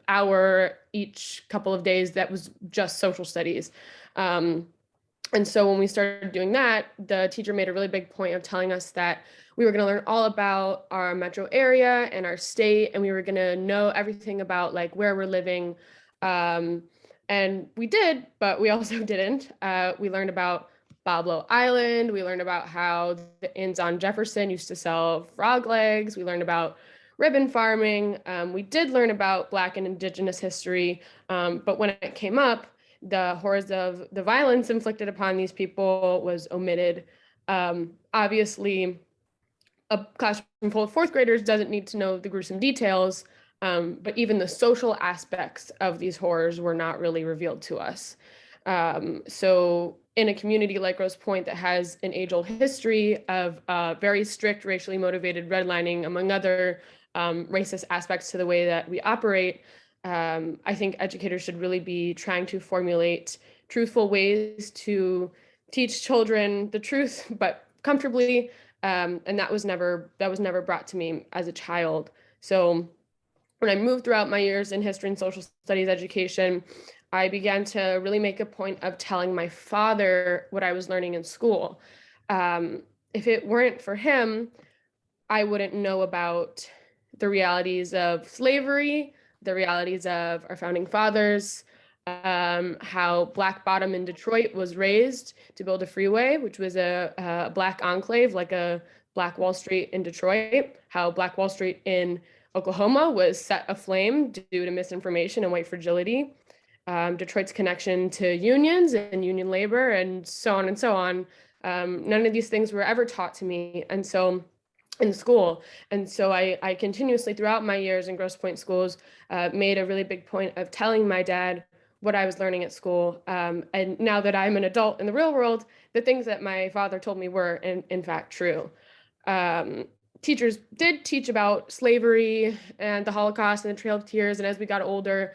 hour each couple of days that was just social studies. And so when we started doing that, the teacher made a really big point of telling us that we were going to learn all about our metro area and our state, and we were going to know everything about like where we're living. And we did, but we also didn't. We learned about Boblo Island. We learned about how the inns on Jefferson used to sell frog legs. We learned about ribbon farming. We did learn about Black and Indigenous history, but when it came up, the horrors of the violence inflicted upon these people was omitted. Obviously, a classroom full of 4th graders doesn't need to know the gruesome details, but even the social aspects of these horrors were not really revealed to us. So in a community like Grosse Pointe that has an age-old history of very strict racially motivated redlining, among other racist aspects to the way that we operate, I think educators should really be trying to formulate truthful ways to teach children the truth, but comfortably. And that was never brought to me as a child. So when I moved throughout my years in history and social studies education, I began to really make a point of telling my father what I was learning in school. If it weren't for him, I wouldn't know about the realities of slavery, the realities of our founding fathers, how Black Bottom in Detroit was raised to build a freeway, which was a Black enclave, like a Black Wall Street in Detroit, how Black Wall Street in Oklahoma was set aflame due to misinformation and white fragility, Detroit's connection to unions and union labor, and so on and so on. None of these things were ever taught to me, and so in school. And so I continuously throughout my years in Grosse Pointe schools made a really big point of telling my dad what I was learning at school. And now that I'm an adult in the real world, the things that my father told me were in fact true. Teachers did teach about slavery and the Holocaust and the Trail of Tears, and as we got older,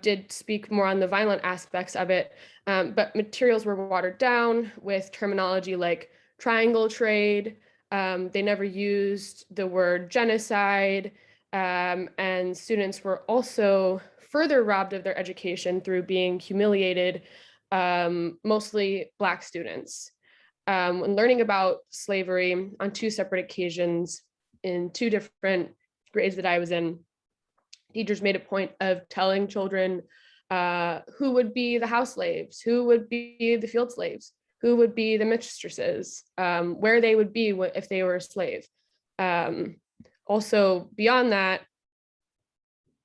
did speak more on the violent aspects of it. But materials were watered down with terminology like triangle trade. They never used the word genocide, and students were also further robbed of their education through being humiliated, mostly Black students. When learning about slavery on 2 separate occasions in 2 different grades that I was in, teachers made a point of telling children who would be the house slaves, who would be the field slaves, who would be the mistresses, where they would be if they were a slave. Also, beyond that,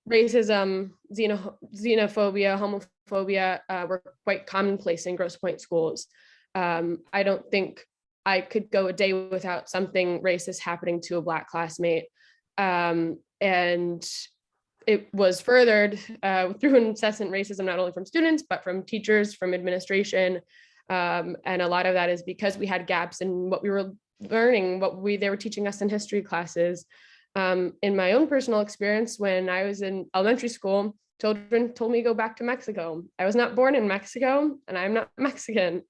racism, xenophobia, homophobia were quite commonplace in Grosse Pointe schools. I don't think I could go a day without something racist happening to a Black classmate. And it was furthered through incessant racism, not only from students, but from teachers, from administration. And a lot of that is because we had gaps in what we were learning, they were teaching us in history classes. In my own personal experience, when I was in elementary school, children told me to go back to Mexico. I was not born in Mexico, and I'm not Mexican.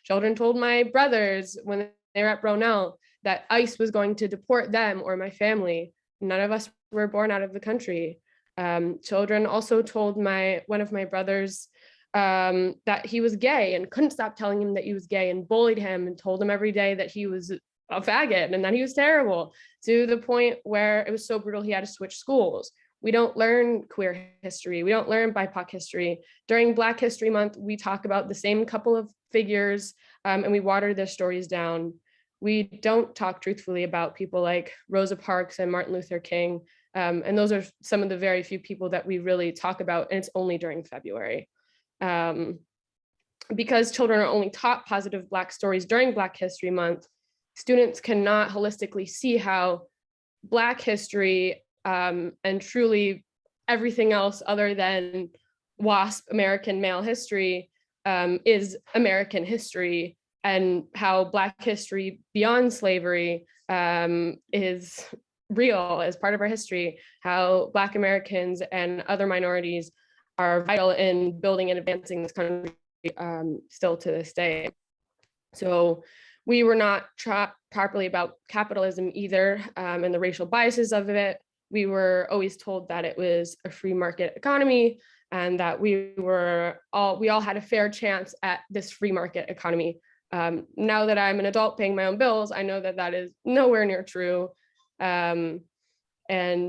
Children told my brothers when they were at Bronell that ICE was going to deport them or my family. None of us were born out of the country. Children also told one of my brothers that he was gay and couldn't stop telling him that he was gay, and bullied him and told him every day that he was a faggot and that he was terrible, to the point where it was so brutal he had to switch schools. We don't learn queer history. We don't learn BIPOC history. During Black History Month, we talk about the same couple of figures and we water their stories down. We don't talk truthfully about people like Rosa Parks and Martin Luther King. And those are some of the very few people that we really talk about, and it's only during February. Because children are only taught positive Black stories during Black History Month, students cannot holistically see how Black history and truly everything else other than WASP, American male history, is American history, and how Black history beyond slavery is real as part of our history, how Black Americans and other minorities are vital in building and advancing this country still to this day. So we were not taught properly about capitalism either, and the racial biases of it. We were always told that it was a free market economy and that we all had a fair chance at this free market economy. Now that I'm an adult paying my own bills, I know that that is nowhere near true. And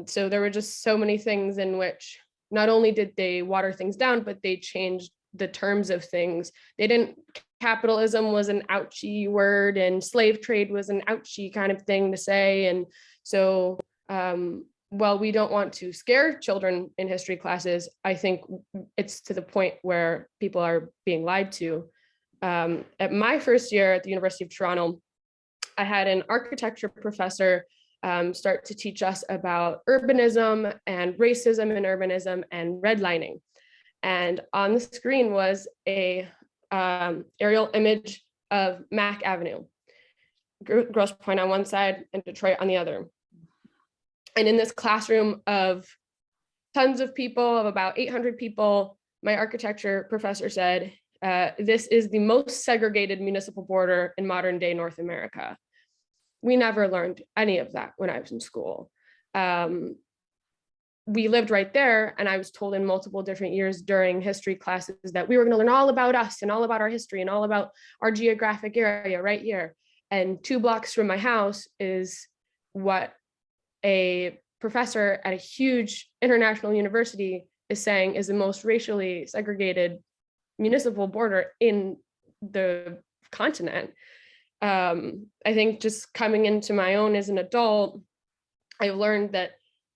so there were just so many things in which not only did they water things down, but they changed the terms of things. Capitalism was an ouchy word and slave trade was an ouchy kind of thing to say. And so while we don't want to scare children in history classes, I think it's to the point where people are being lied to. At my first year at the University of Toronto, I had an architecture professor start to teach us about urbanism and racism in urbanism and redlining. And on the screen was a aerial image of Mack Avenue, Grosse Pointe on one side and Detroit on the other. And in this classroom of tons of people, of about 800 people, my architecture professor said, this is the most segregated municipal border in modern day North America. We never learned any of that when I was in school. We lived right there, and I was told in multiple different years during history classes that we were going to learn all about us and all about our history and all about our geographic area right here. And 2 blocks from my house is what a professor at a huge international university is saying is the most racially segregated municipal border in the continent. I think just coming into my own as an adult, I've learned that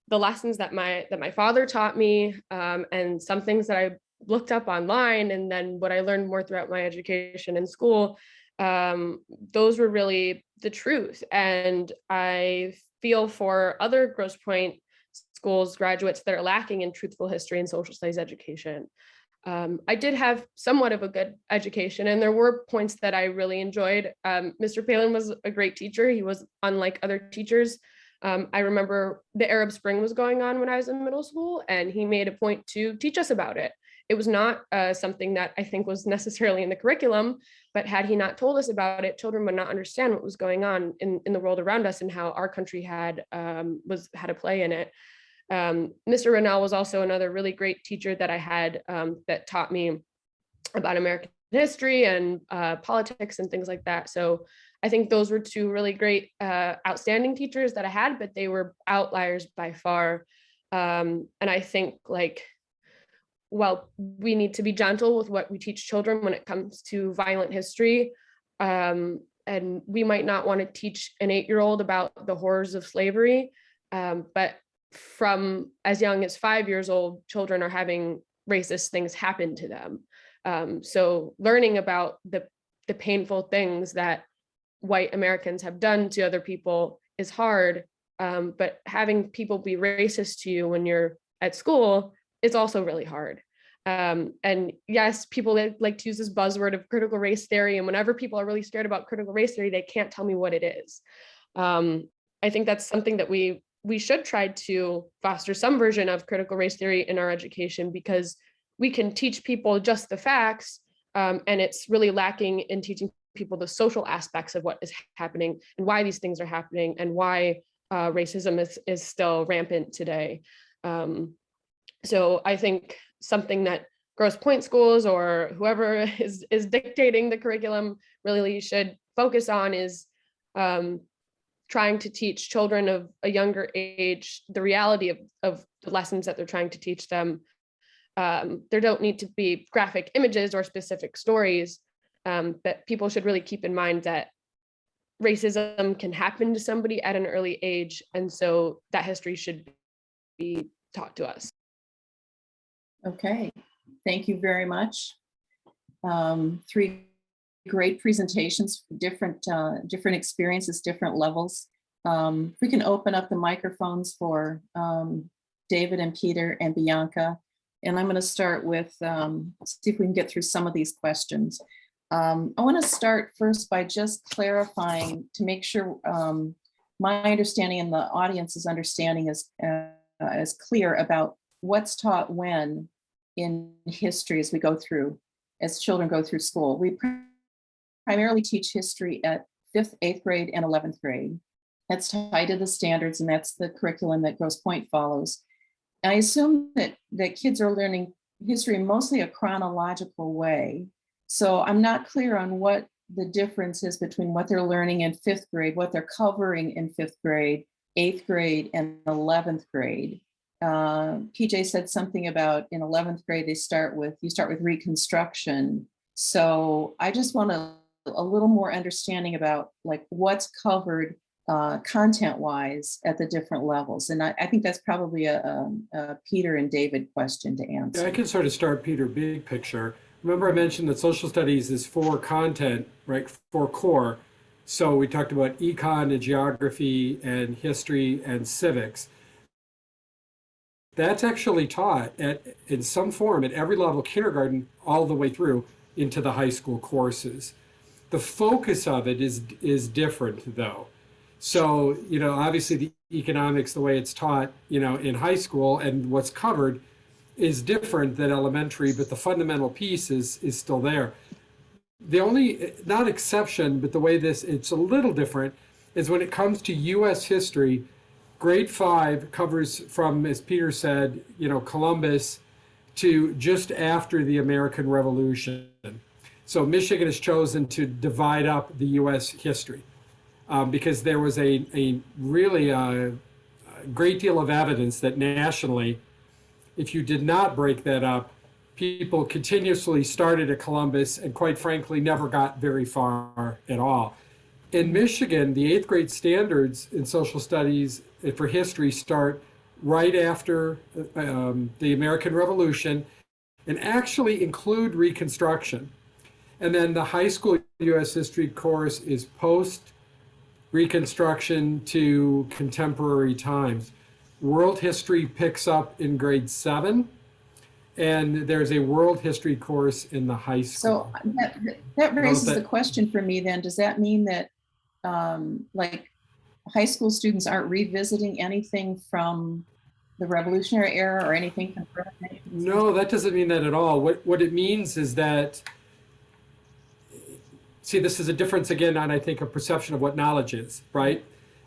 the lessons that my father taught me, and some things that I looked up online, and then what I learned more throughout my education in school, those were really the truth. And I feel for other Grosse Pointe schools graduates that are lacking in truthful history and social studies education. I did have somewhat of a good education, and there were points that I really enjoyed. Mr. Palen was a great teacher. He was unlike other teachers. I remember the Arab Spring was going on when I was in middle school, and he made a point to teach us about it. It was not something that I think was necessarily in the curriculum, but had he not told us about it, children would not understand what was going on in the world around us and how our country had a play in it. Mr. Rennell was also another really great teacher that I had that taught me about American history and politics and things like that. So I think those were two really great, outstanding teachers that I had, but they were outliers by far. And I think like, well, we need to be gentle with what we teach children when it comes to violent history. And we might not want to teach an 8-year-old about the horrors of slavery, but from as young as 5 years old, children are having racist things happen to them. So learning about the painful things that white Americans have done to other people is hard, but having people be racist to you when you're at school is also really hard. And yes, people like to use this buzzword of critical race theory, and whenever people are really scared about critical race theory, they can't tell me what it is. I think that's something that we should try to foster some version of critical race theory in our education, because we can teach people just the facts, and it's really lacking in teaching people the social aspects of what is happening and why these things are happening and why racism is still rampant today. So I think something that Grosse Pointe schools or whoever is dictating the curriculum really should focus on is trying to teach children of a younger age the reality of the lessons that they're trying to teach them. There don't need to be graphic images or specific stories, but people should really keep in mind that racism can happen to somebody at an early age, and so that history should be taught to us. Okay, thank you very much. 3 great presentations, different experiences, different levels. We can open up the microphones for David and Peter and Bianca. And I'm going to start with, see if we can get through some of these questions. I want to start first by just clarifying to make sure my understanding and the audience's understanding is clear about what's taught when in history as we go through, as children go through school. We primarily teach history at 5th, 8th grade, and 11th grade. That's tied to the standards, and that's the curriculum that Grosse Pointe follows. I assume that kids are learning history in mostly a chronological way. So I'm not clear on what the difference is between what they're learning in 5th grade, what they're covering in 5th grade, 8th grade, and 11th grade. PJ said something about in 11th grade, you start with Reconstruction. So I just want a little more understanding about like what's covered content-wise at the different levels. And I think that's probably a Peter and David question to answer. Yeah, I can sort of start, Peter, big picture. Remember I mentioned that social studies is 4 content, right, 4 core. So we talked about econ and geography and history and civics. That's actually taught in some form at every level, kindergarten all the way through into the high school courses. The focus of it is different though. So, obviously the economics, the way it's taught, in high school and what's covered is different than elementary, but the fundamental piece is still there. The only, not exception, but the way it's a little different is when it comes to US history. Grade 5 covers from, as Peter said, Columbus to just after the American Revolution. So Michigan has chosen to divide up the US history because there was a really great deal of evidence that nationally, if you did not break that up, people continuously started at Columbus and quite frankly never got very far at all. In Michigan, the 8th grade standards in social studies for history start right after the American Revolution and actually include Reconstruction. And then the high school US history course is post-Reconstruction to contemporary times. World history picks up in grade 7, and there's a world history course in the high school. So that raises the question for me then, does that mean that like high school students aren't revisiting anything from the Revolutionary era or anything from No, that doesn't mean that at all. What it means is that, see, this is a difference again on, I think, a perception of what knowledge is, right?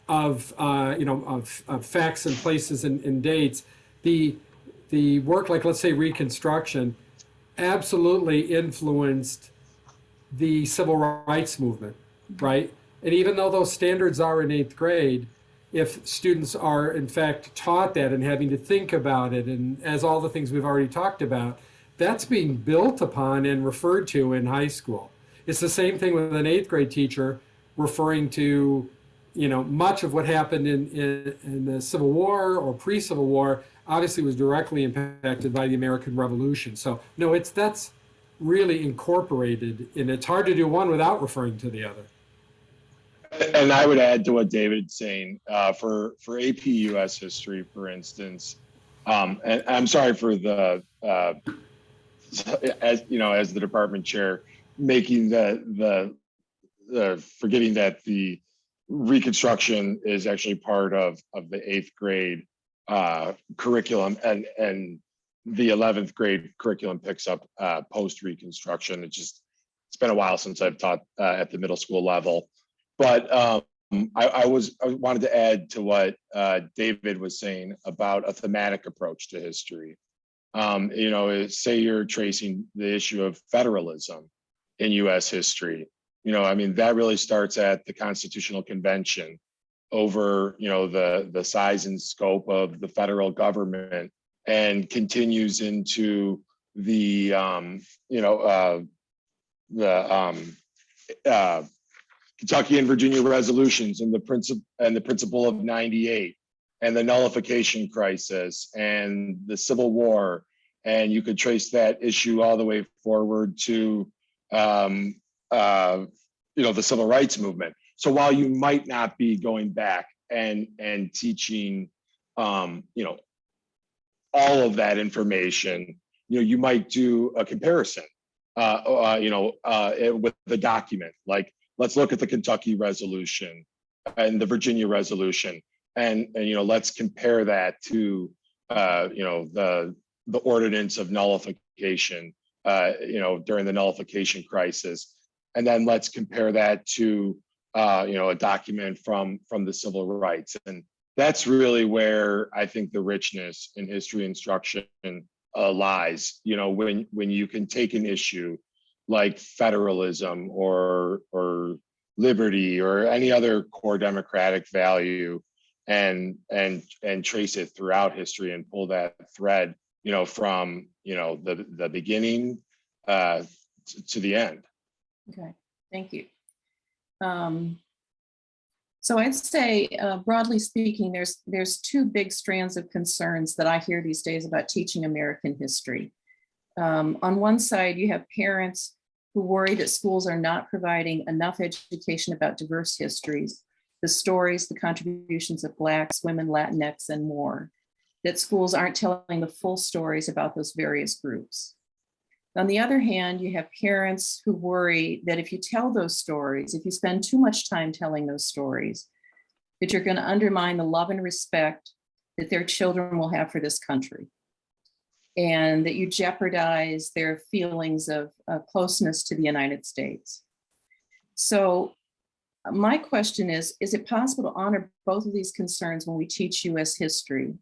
of of facts and places and dates, the work, like let's say Reconstruction, absolutely influenced the civil rights movement, right? And even though those standards are in 8th grade, if students are in fact taught that and having to think about it, and as all the things we've already talked about, that's being built upon and referred to in high school. It's the same thing with an 8th grade teacher referring to, much of what happened in the Civil War or pre-Civil War obviously was directly impacted by the American Revolution. So no, that's really incorporated, and it's hard to do one without referring to the other. And I would add to what David's saying, for AP US history, for instance, and I'm sorry for the, as the department chair, making the forgetting that the Reconstruction is actually part of the 8th grade curriculum, and the 11th grade curriculum picks up post-Reconstruction. It's been a while since I've taught at the middle school level. But I wanted to add to what David was saying about a thematic approach to history. Say you're tracing the issue of federalism in U.S. history. That really starts at the Constitutional Convention over, the size and scope of the federal government, and continues into the Kentucky and Virginia resolutions, and the principle of 98, and the nullification crisis, and the Civil War, and you could trace that issue all the way forward to the civil rights movement. So while you might not be going back and teaching all of that information, you might do a comparison with the document, like, let's look at the Kentucky resolution and the Virginia resolution, and let's compare that to the ordinance of nullification during the nullification crisis, and then let's compare that to a document from the civil rights. And that's really where I think the richness in history instruction lies. When you can take an issue like federalism or liberty or any other core democratic value, and trace it throughout history and pull that thread, from the beginning to the end. Okay, thank you. So I'd say, broadly speaking, there's two big strands of concerns that I hear these days about teaching American history. On one side, you have parents who worry that schools are not providing enough education about diverse histories, the stories, the contributions of Blacks, women, Latinx, and more, that schools aren't telling the full stories about those various groups. On the other hand, you have parents who worry that if you tell those stories, if you spend too much time telling those stories, that you're going to undermine the love and respect that their children will have for this country, and that you jeopardize their feelings of closeness to the United States. So my question is it possible to honor both of these concerns when we teach U.S. history?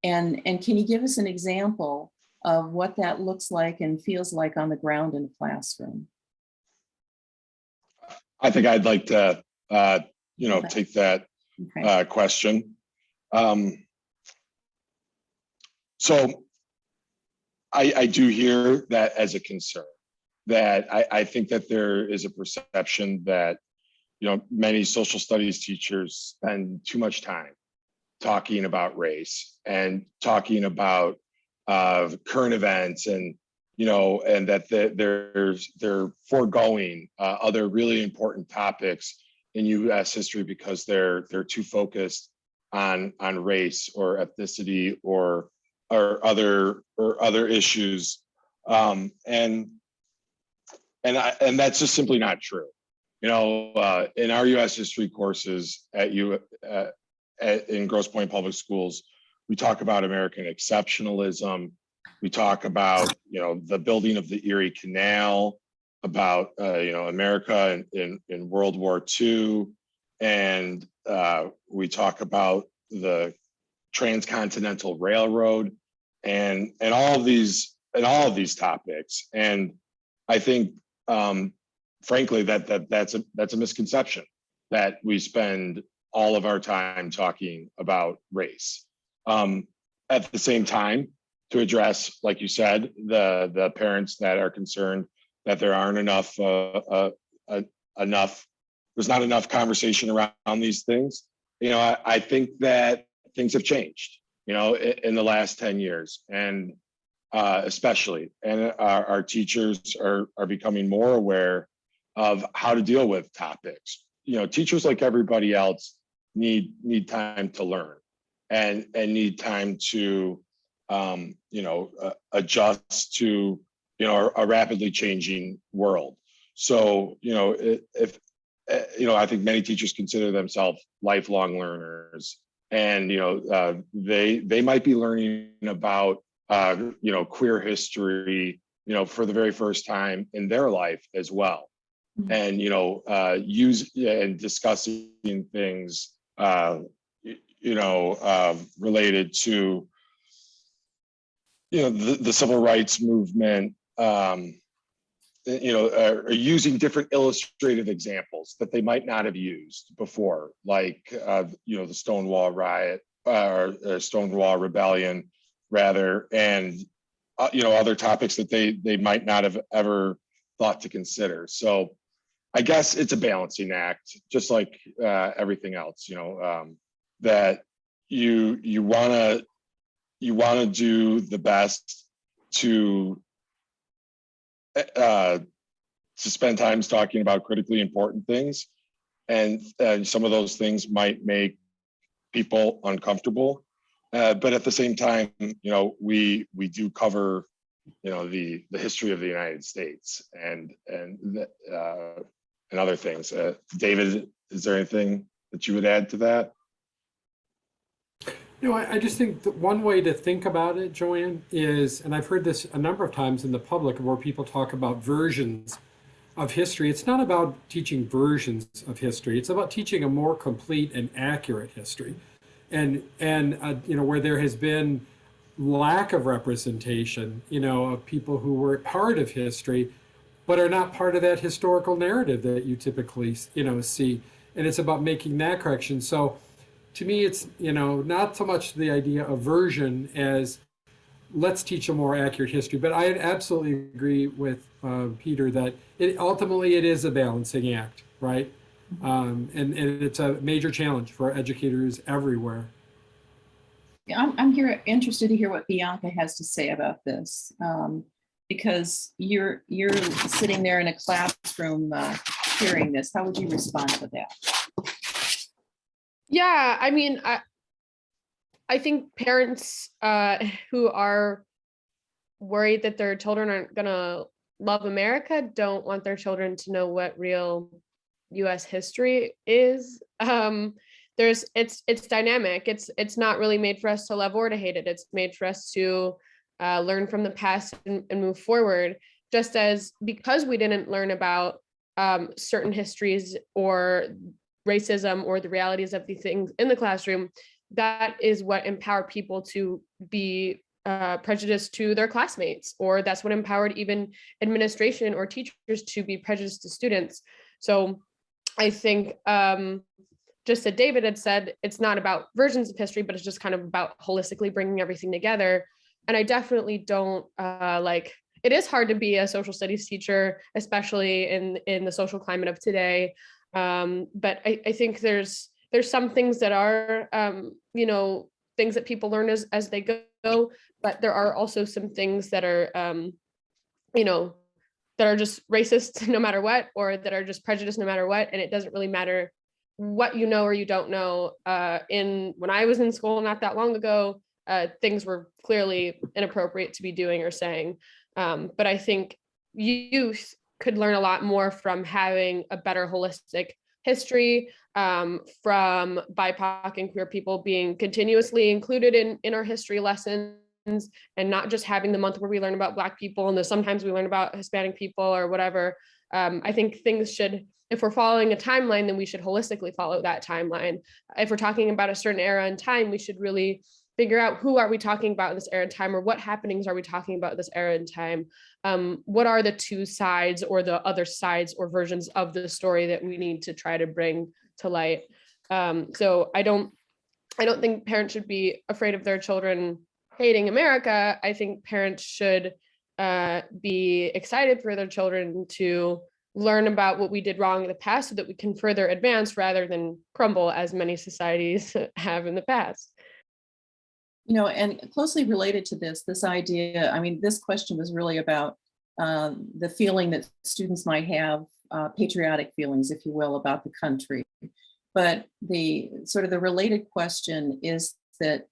And can you give us an example of what that looks like and feels like on the ground in a classroom? I think I'd like to, take that question. So I do hear that as a concern, that I think that there is a perception that, many social studies teachers spend too much time talking about race and talking about current events, and and that they're foregoing other really important topics in U.S. history because they're too focused on race or ethnicity or other issues, and that's just simply not true. In our U.S. history courses in Grosse Pointe Public Schools, we talk about American exceptionalism. We talk about, the building of the Erie Canal, about, America in World War II, and we talk about the transcontinental railroad and all of these topics. And I think, frankly, that's a misconception that we spend all of our time talking about race. At the same time, to address, like you said, the parents that are concerned that there aren't enough, there's not enough conversation around these things. I think that things have changed, in the last 10 years, and especially, and our teachers are becoming more aware of how to deal with topics. Teachers, like everybody else, need time to learn and need time to adjust to a rapidly changing world. So if I think many teachers consider themselves lifelong learners, and they might be learning about queer history for the very first time in their life as well. And discussing things related to the civil rights movement, are using different illustrative examples that they might not have used before, like the Stonewall riot or Stonewall rebellion, rather, and other topics that they might not have ever thought to consider. So I guess it's a balancing act, just like everything else. That you want to do the best to spend time talking about critically important things, and some of those things might make people uncomfortable, but at the same time, we do cover the history of the United States and other things. David, is there anything that you would add to that? I just think that one way to think about it, Joanne, is, and I've heard this a number of times in the public where people talk about versions of history. It's not about teaching versions of history. It's about teaching a more complete and accurate history. And where there has been lack of representation, of people who were part of history, but are not part of that historical narrative that you typically, see. And it's about making that correction. So to me, it's, not so much the idea of version as let's teach a more accurate history. But I absolutely agree with Peter that ultimately it is a balancing act, right? And it's a major challenge for educators everywhere. I'm interested to hear what Bianca has to say about this, because you're sitting there in a classroom hearing this. How would you respond to that? Yeah, I mean, I think parents who are worried that their children aren't gonna love America don't want their children to know what real U.S. history is. It's dynamic. It's not really made for us to love or to hate it. It's made for us to learn from the past and move forward. Just as because we didn't learn about certain histories or racism or the realities of these things in the classroom, that is what empowered people to be prejudiced to their classmates, or that's what empowered even administration or teachers to be prejudiced to students. So I think just that David had said, it's not about versions of history, but it's just kind of about holistically bringing everything together. And I definitely don't it is hard to be a social studies teacher, especially in the social climate of today. But I think there's some things that are, things that people learn as they go, but there are also some things that are, that are just racist no matter what, or that are just prejudiced no matter what. And it doesn't really matter what you know or you don't know. When I was in school not that long ago, things were clearly inappropriate to be doing or saying. But I think youth could learn a lot more from having a better holistic history, from BIPOC and queer people being continuously included in our history lessons, and not just having the month where we learn about Black people and sometimes we learn about Hispanic people or whatever. I think things should if we're following a timeline, then we should holistically follow that timeline. If we're talking about a certain era in time, we should really figure out who are we talking about in this era in time, or what happenings are we talking about in this era in time? What are the two sides or the other sides or versions of the story that we need to try to bring to light? So I don't think parents should be afraid of their children hating America. I think parents should be excited for their children to learn about what we did wrong in the past so that we can further advance rather than crumble as many societies have in the past. You know, and closely related to this idea, I mean, this question was really about the feeling that students might have, patriotic feelings, if you will, about the country. But the sort of the related question is that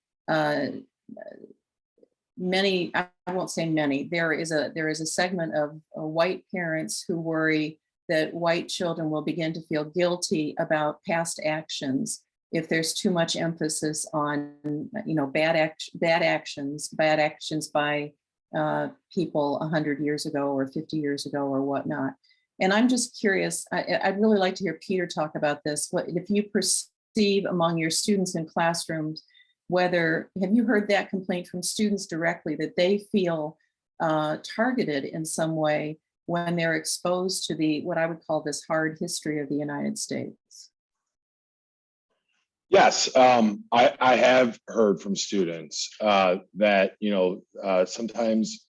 many, I won't say many, there is a segment of white parents who worry that white children will begin to feel guilty about past actions if there's too much emphasis on, you know, bad actions by people 100 years ago or 50 years ago or whatnot. And I'm just curious, I'd really like to hear Peter talk about this. What if you perceive among your students in classrooms, have you heard that complaint from students directly that they feel targeted in some way when they're exposed to what I would call this hard history of the United States? Yes, I have heard from students that, you know, sometimes,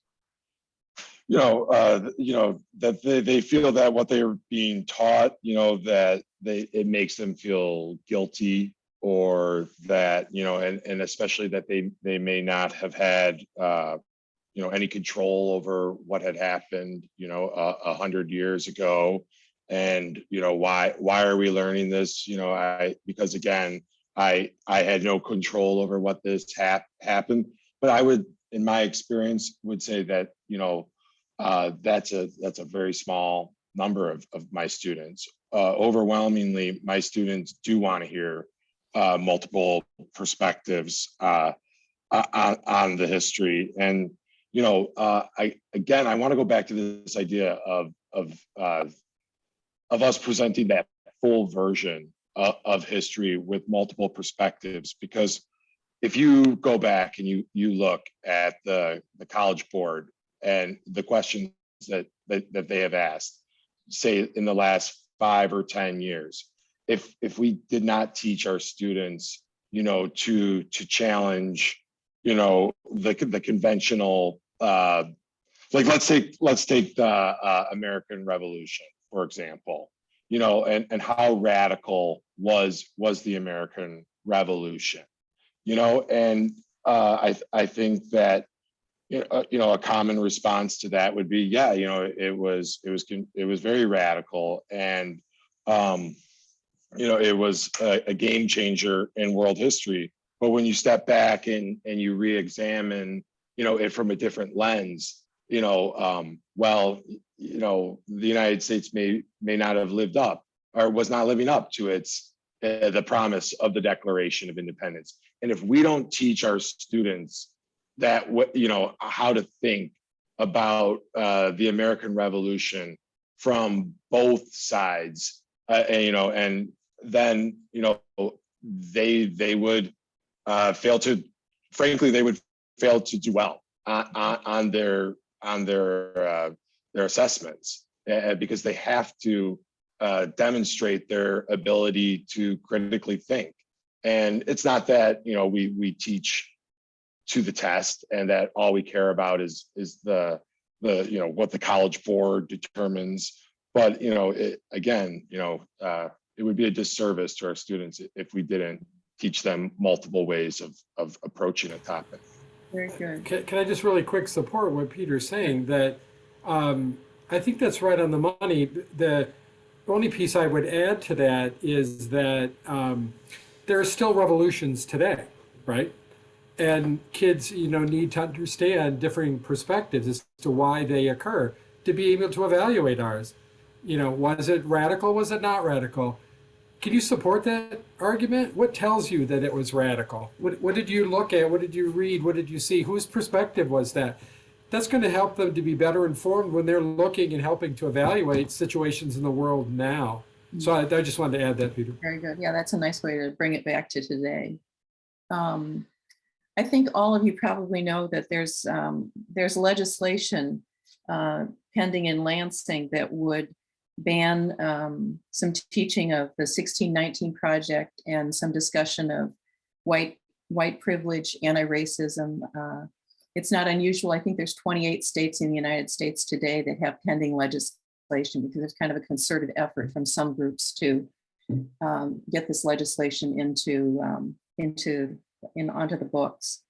that they feel that what they're being taught, you know, that it makes them feel guilty, or that, you know, and especially that they may not have had, you know, any control over what had happened, you know, 100 years ago. And, you know, why are we learning this? You know, because again, I had no control over what this happened. But I would, in my experience, would say that, you know, that's a very small number of my students. Overwhelmingly, my students do want to hear multiple perspectives on the history. And, you know, I want to go back to this idea of us presenting that full version of history with multiple perspectives, because if you go back and you look at the College Board and the questions that they have asked, say in the last 5 or 10 years, if we did not teach our students, you know, to challenge, you know, the conventional, like let's take the American Revolution, for example, you know, and how radical was the American Revolution, you know, and I think that, you know, a common response to that would be, yeah, you know, it was very radical, and you know, it was a game changer in world history. But when you step back and you re-examine, you know, it from a different lens, you know, well, you know, the United States may not have lived up, or was not living up to its the promise of the Declaration of Independence. And if we don't teach our students that, you know, how to think about the American Revolution from both sides, and, you know, and then, you know, they would fail to, frankly, they would fail to do well on their assessments, because they have to demonstrate their ability to critically think. And it's not that, you know, we teach to the test and that all we care about is the you know, what the College Board determines. But, you know, again, you know, it would be a disservice to our students if we didn't teach them multiple ways of approaching a topic. Very good. Can I just really quick support what Peter's saying? That I think that's right on the money. The only piece I would add to that is that there are still revolutions today, right? And kids, you know, need to understand differing perspectives as to why they occur to be able to evaluate ours. You know, was it radical? Was it not radical? Can you support that argument? What tells you that it was radical? What did you look at? What did you read? What did you see? Whose perspective was that? That's going to help them to be better informed when they're looking and helping to evaluate situations in the world now. So I just wanted to add that, Peter. Very good. Yeah, that's a nice way to bring it back to today. I think all of you probably know that there's legislation pending in Lansing that would ban some teaching of the 1619 Project and some discussion of white privilege, anti-racism. It's not unusual. I think there's 28 states in the United States today that have pending legislation because there's kind of a concerted effort from some groups to get this legislation onto the books.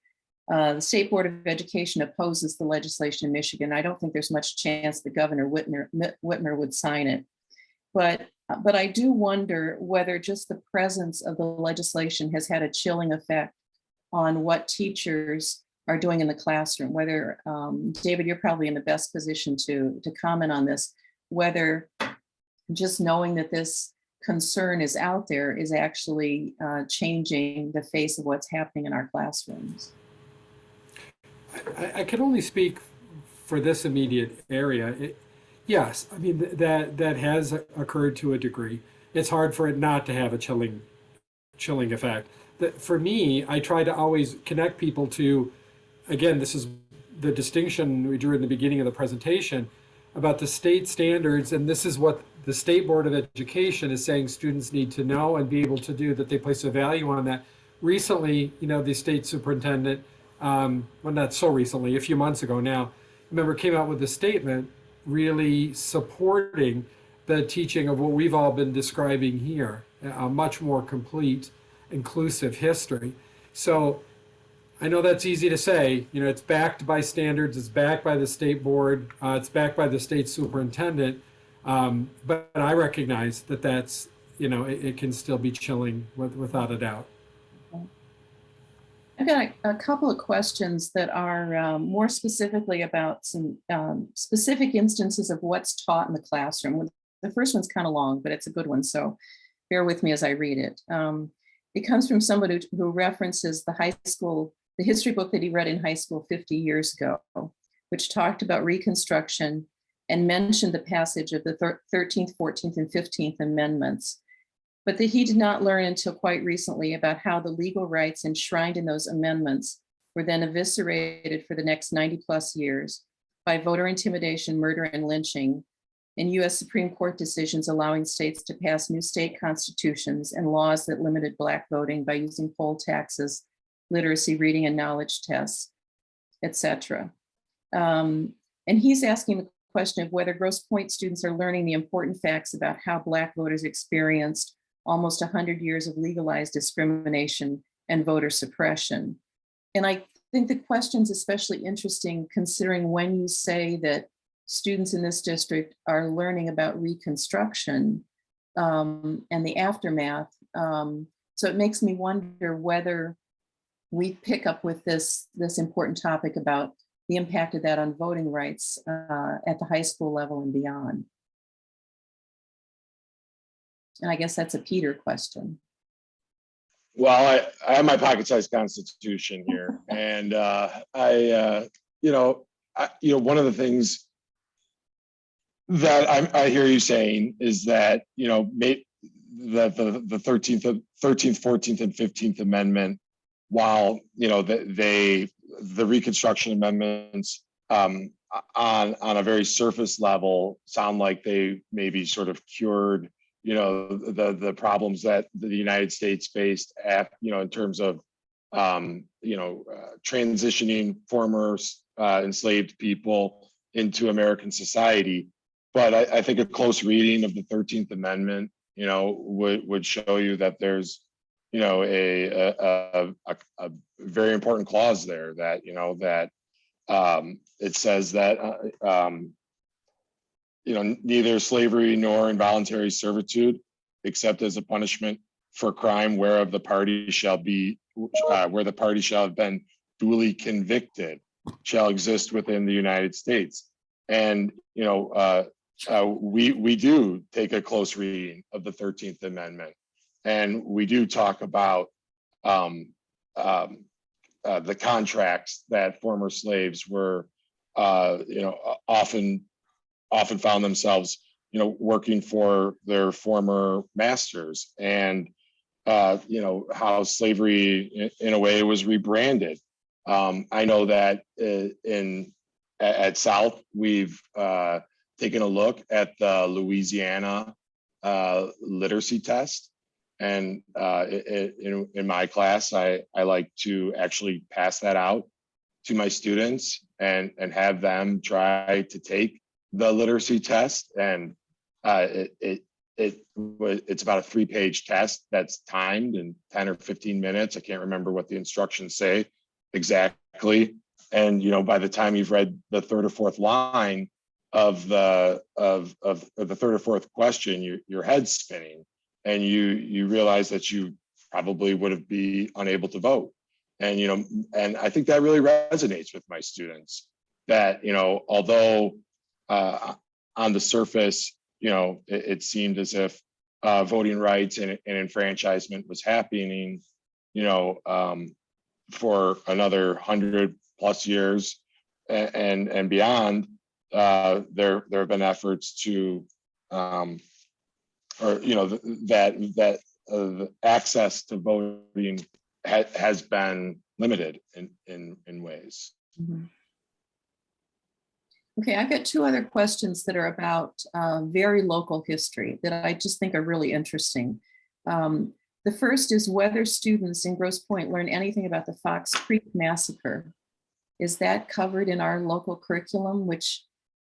The State Board of Education opposes the legislation in Michigan. I don't think there's much chance that Governor Whitmer would sign it. But I do wonder whether just the presence of the legislation has had a chilling effect on what teachers are doing in the classroom. Whether, David, you're probably in the best position to comment on this, whether just knowing that this concern is out there is actually changing the face of what's happening in our classrooms. I can only speak for this immediate area. Yes, I mean, that has occurred to a degree. It's hard for it not to have a chilling effect. For me, I try to always connect people to, again, this is the distinction we drew in the beginning of the presentation about the state standards, and this is what the State Board of Education is saying students need to know and be able to do, that they place a value on that. Recently, the state superintendent, well, not so recently, a few months ago now, remember, came out with a statement really supporting the teaching of what we've all been describing here, a much more complete, inclusive history. So I know that's easy to say, it's backed by standards, it's backed by the state board, it's backed by the state superintendent, but I recognize that that's, it can still be chilling without a doubt. I've got a couple of questions that are more specifically about some specific instances of what's taught in the classroom. The first one's kind of long, but it's a good one, so bear with me as I read it. It comes from somebody who references the history book that he read in high school 50 years ago, which talked about Reconstruction and mentioned the passage of the 13th, 14th, and 15th Amendments, but that he did not learn until quite recently about how the legal rights enshrined in those amendments were then eviscerated for the next 90 plus years by voter intimidation, murder, and lynching, and US Supreme Court decisions allowing states to pass new state constitutions and laws that limited Black voting by using poll taxes, literacy, reading, and knowledge tests, etc. And he's asking the question of whether Grosse Pointe students are learning the important facts about how Black voters experienced almost 100 years of legalized discrimination and voter suppression. And I think the question's especially interesting considering when you say that students in this district are learning about Reconstruction and the aftermath. So it makes me wonder whether we pick up with this important topic about the impact of that on voting rights at the high school level and beyond. And I guess that's a Peter question. Well, I have my pocket-sized constitution here, and one of the things that I hear you saying is that that the 13th, 14th, and 15th Amendment, while the Reconstruction amendments on a very surface level sound like they maybe sort of cured the problems that the United States faced in terms of transitioning former enslaved people into American society. But I think a close reading of the 13th Amendment would show you that there's a very important clause there that it says that neither slavery nor involuntary servitude, except as a punishment for crime whereof the party shall be where the party shall have been duly convicted, shall exist within the United States. And we do take a close reading of the 13th Amendment, and we do talk about the contracts that former slaves were often found themselves working for their former masters, and how slavery in a way was rebranded. I know that at South, we've taken a look at the Louisiana literacy test. And in my class, I like to actually pass that out to my students and have them try to take the literacy test. And it's about a 3-page test that's timed in 10 or 15 minutes. I can't remember what the instructions say exactly. And by the time you've read the third or fourth line of the third or fourth question, your head's spinning, and you realize that you probably would be unable to vote. And and I think that really resonates with my students. That although on the surface, it seemed as if voting rights and enfranchisement was happening, for another 100+ years and beyond. There have been efforts to, that access to voting has been limited in ways. Mm-hmm. Okay, I've got 2 other questions that are about very local history that I just think are really interesting. The first is whether students in Grosse Pointe learn anything about the Fox Creek Massacre. Is that covered in our local curriculum, which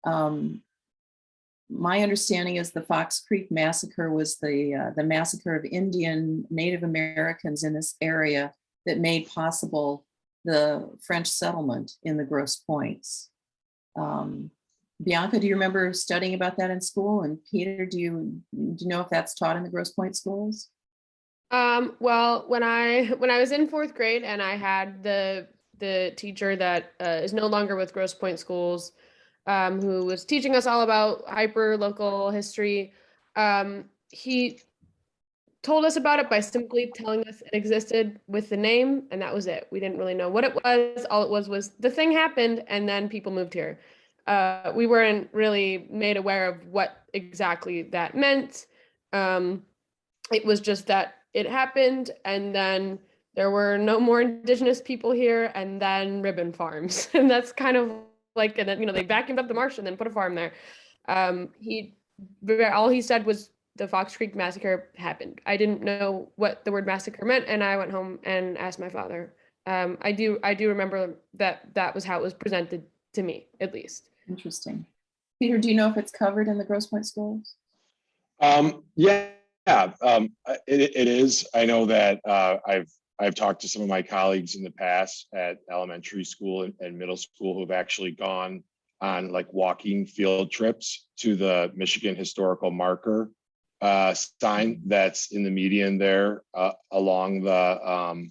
my understanding is the Fox Creek Massacre was the massacre of Indian Native Americans in this area that made possible the French settlement in the Grosse Pointes. Bianca, do you remember studying about that in school? And Peter, do you know if that's taught in the Grosse Pointe schools? Well, when I was in 4th grade and I had the teacher that is no longer with Grosse Pointe schools, who was teaching us all about hyper local history, he told us about it by simply telling us it existed with the name, and that was it. We didn't really know what it was. All it was the thing happened, and then people moved here. We weren't really made aware of what exactly that meant. It was just that it happened, and then there were no more indigenous people here, and then ribbon farms. And that's kind of like, and then, they vacuumed up the marsh and then put a farm there. All he said was the Fox Creek Massacre happened. I didn't know what the word massacre meant, and I went home and asked my father. I do remember that was how it was presented to me, at least. Interesting. Peter, do you know if it's covered in the Grosse Pointe schools? Yeah, it is. I know that I've talked to some of my colleagues in the past at elementary school and middle school who have actually gone on like walking field trips to the Michigan Historical Marker sign that's in the median there along the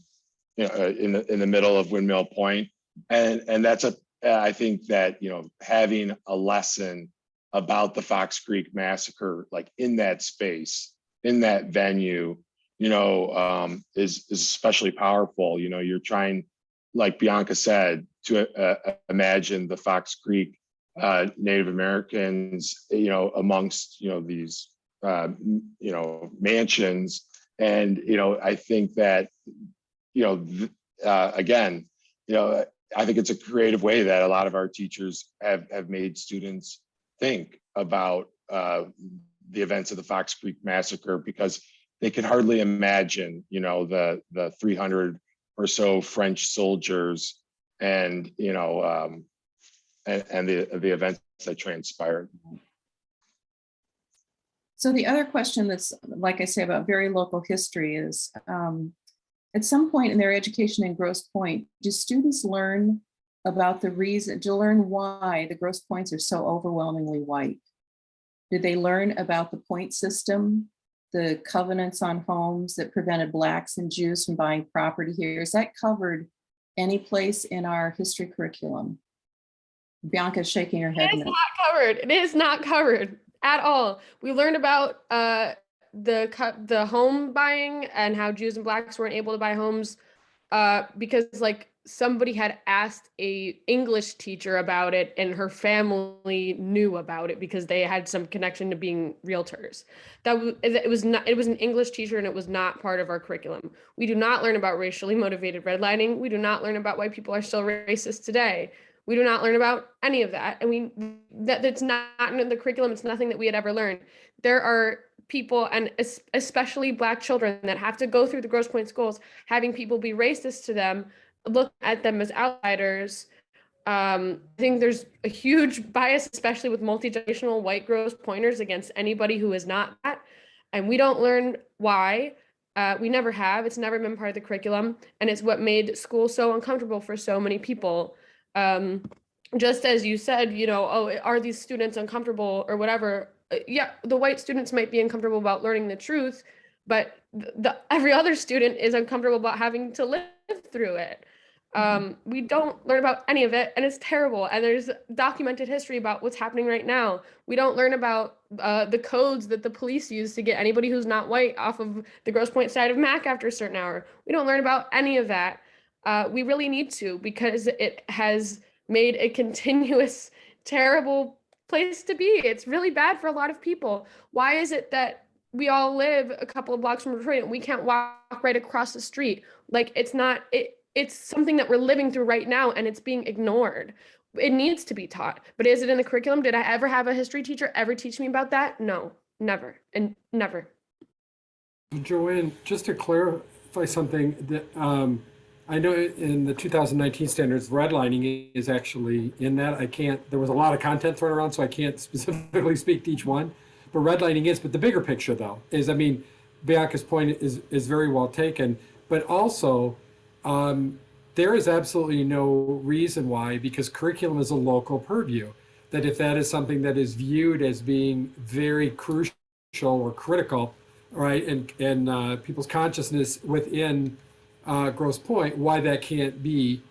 in the middle of Windmill Point, and that's I think that having a lesson about the Fox Creek Massacre like in that space, in that venue, is especially powerful. You're trying, like Bianca said, to imagine the Fox Creek Native Americans, amongst these mansions, and I think that again, I think it's a creative way that a lot of our teachers have made students think about the events of the Fox Creek Massacre, because they can hardly imagine, the 300 or so French soldiers and the events that transpired. So the other question that's, like I say, about very local history is, at some point in their education in Grosse Pointe, do students learn about the reason, to learn why the Grosse Pointes are so overwhelmingly white? Did they learn about the point system, the covenants on homes that prevented Blacks and Jews from buying property here? Is that covered any place in our history curriculum? Bianca's shaking her head. It is not covered. It is not covered at all. We learned about the home buying and how Jews and Blacks weren't able to buy homes because like somebody had asked a English teacher about it and her family knew about it because they had some connection to being realtors. It was an English teacher and it was not part of our curriculum. We do not learn about racially motivated redlining. We do not learn about why people are still racist today. We do not learn about any of that. And that's not in the curriculum. It's nothing that we had ever learned. There are people, and especially Black children, that have to go through the Grosse Pointe schools, having people be racist to them, look at them as outsiders. I think there's a huge bias, especially with multi-generational white Grosse Pointers, against anybody who is not that. And we don't learn why. We never have. It's never been part of the curriculum. And it's what made school so uncomfortable for so many people. Just as you said, oh, are these students uncomfortable or whatever? Yeah, the white students might be uncomfortable about learning the truth, but every other student is uncomfortable about having to live through it. We don't learn about any of it, and it's terrible. And there's documented history about what's happening right now. We don't learn about the codes that the police use to get anybody who's not white off of the Grosse Pointe side of Mac after a certain hour. We don't learn about any of that. We really need to, because it has made a continuous, terrible place to be. It's really bad for a lot of people. Why is it that we all live a couple of blocks from Detroit and we can't walk right across the street? Like, it's something that we're living through right now, and it's being ignored. It needs to be taught. But is it in the curriculum? Did I ever have a history teacher ever teach me about that? No, never, and never. Joanne, just to clarify something, that I know in the 2019 standards, redlining is actually in that. There was a lot of content thrown around, so I can't specifically speak to each one. But redlining is, but the bigger picture though is, Bianca's point is very well taken, but also there is absolutely no reason why, because curriculum is a local purview, that if that is something that is viewed as being very crucial or critical, right, and people's consciousness within Grosse Pointe, why that can't be,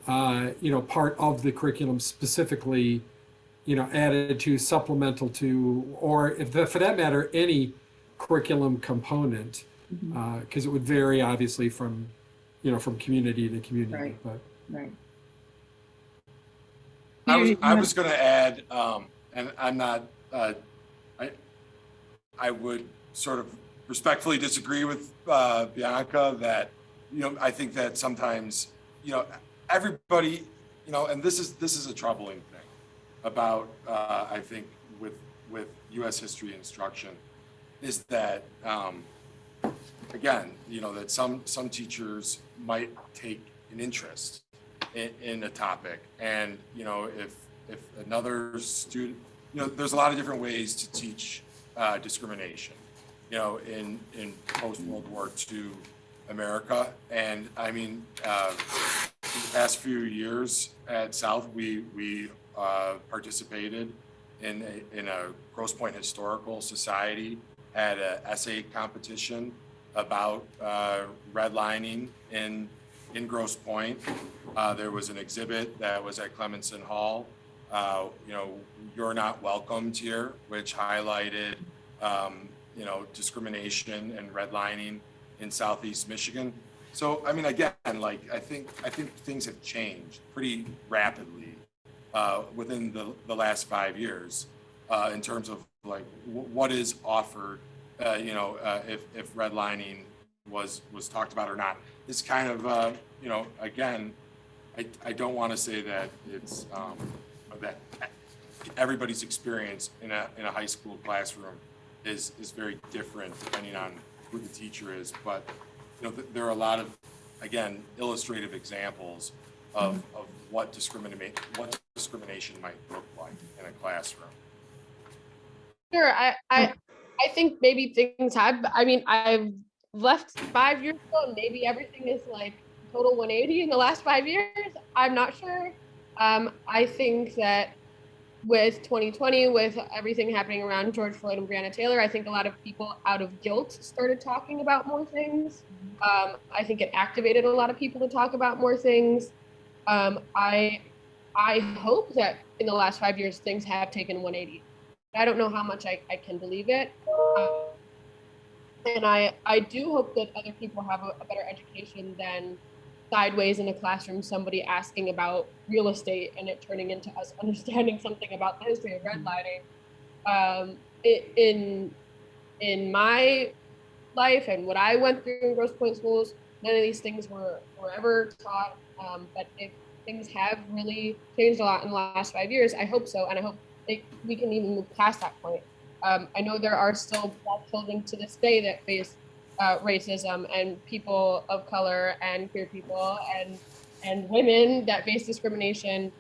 part of the curriculum specifically, added to, supplemental to, or if for that matter, any curriculum component, because it would vary obviously from community to community. Right. But Right. I was going to add, and I'm not, I would sort of respectfully disagree with Bianca that, I think that sometimes, everybody, and this is a troubling thing about, I think with U.S. history instruction, is that, again, that some teachers might take an interest in a topic, and if another student, there's a lot of different ways to teach discrimination, in post World War II America. And in the past few years at South, we participated in a Grosse Pointe Historical Society, had an essay competition about redlining in Grosse Pointe. There was an exhibit that was at Clemenson Hall, You're Not Welcomed Here, which highlighted discrimination and redlining in Southeast Michigan. So again, I think things have changed pretty rapidly within the last 5 years in terms of what is offered. If redlining was talked about or not. It's kind of again, I don't want to say that it's that everybody's experience in a high school classroom is very different depending on who the teacher is, but there are a lot of, again, illustrative examples of what discrimination might look like in a classroom. Sure, I think maybe things have, I've left 5 years ago, and maybe everything is total 180 in the last 5 years. I'm not sure. I think that with 2020, with everything happening around George Floyd and Breonna Taylor, I think a lot of people out of guilt started talking about more things. I think it activated a lot of people to talk about more things. I hope that in the last 5 years, things have taken 180. I don't know how much I can believe it. And I do hope that other people have a better education than sideways in a classroom, somebody asking about real estate and it turning into us understanding something about the history of redlining. In my life and what I went through in Grosse Pointe schools, none of these things were ever taught. But if things have really changed a lot in the last 5 years, I hope so. And I hope we can even move past that point. I know there are still Black children to this day that face racism, and people of color and queer people and women that face discrimination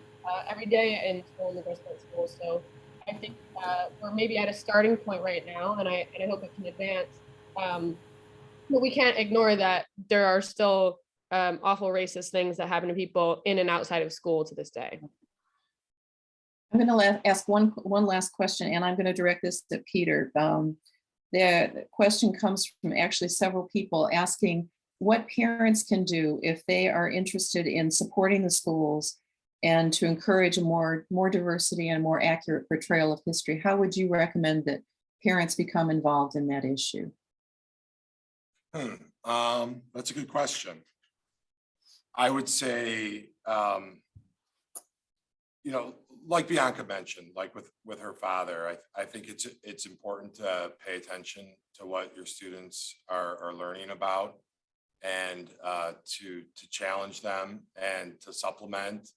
every day in school, in the Grosse Pointe schools. So I think we're maybe at a starting point right now, and I hope it can advance. But we can't ignore that there are still awful racist things that happen to people in and outside of school to this day. I'm going to ask one last question, and I'm going to direct this to Peter. The question comes from actually several people asking what parents can do if they are interested in supporting the schools and to encourage a more diversity and more accurate portrayal of history. How would you recommend that parents become involved in that issue? That's a good question. I would say, like Bianca mentioned, like with her father, I think it's important to pay attention to what your students are learning about, and to challenge them and to supplement,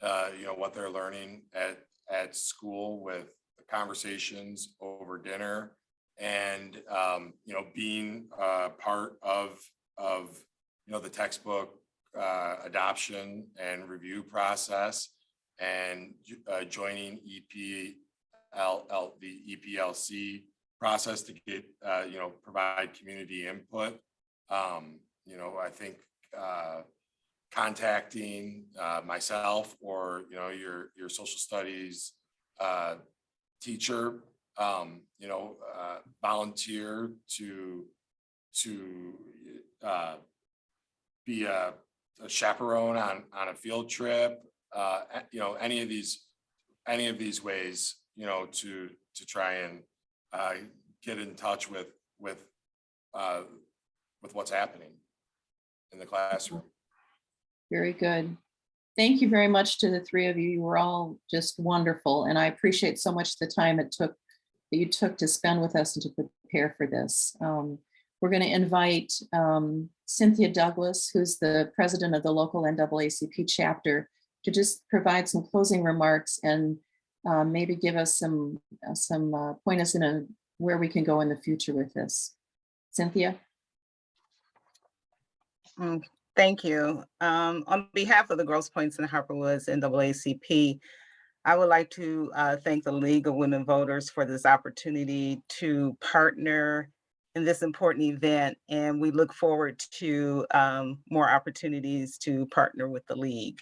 what they're learning at school with conversations over dinner, and being part of the textbook adoption and review process, and joining the EPLC process to get provide community input. I think contacting myself or your social studies teacher, volunteer to be a chaperone on a field trip, any of these ways, to try and get in touch with what's happening in the classroom. Very good. Thank you very much to the three of you. You were all just wonderful, and I appreciate so much the time that you took to spend with us and to prepare for this. We're going to invite Cynthia Douglas, who's the president of the local NAACP chapter, to just provide some closing remarks and maybe give us some point us in where we can go in the future with this. Cynthia. Thank you. On behalf of the Grosse Pointes and Harper Woods NAACP, I would like to thank the League of Women Voters for this opportunity to partner in this important event, and we look forward to more opportunities to partner with the League.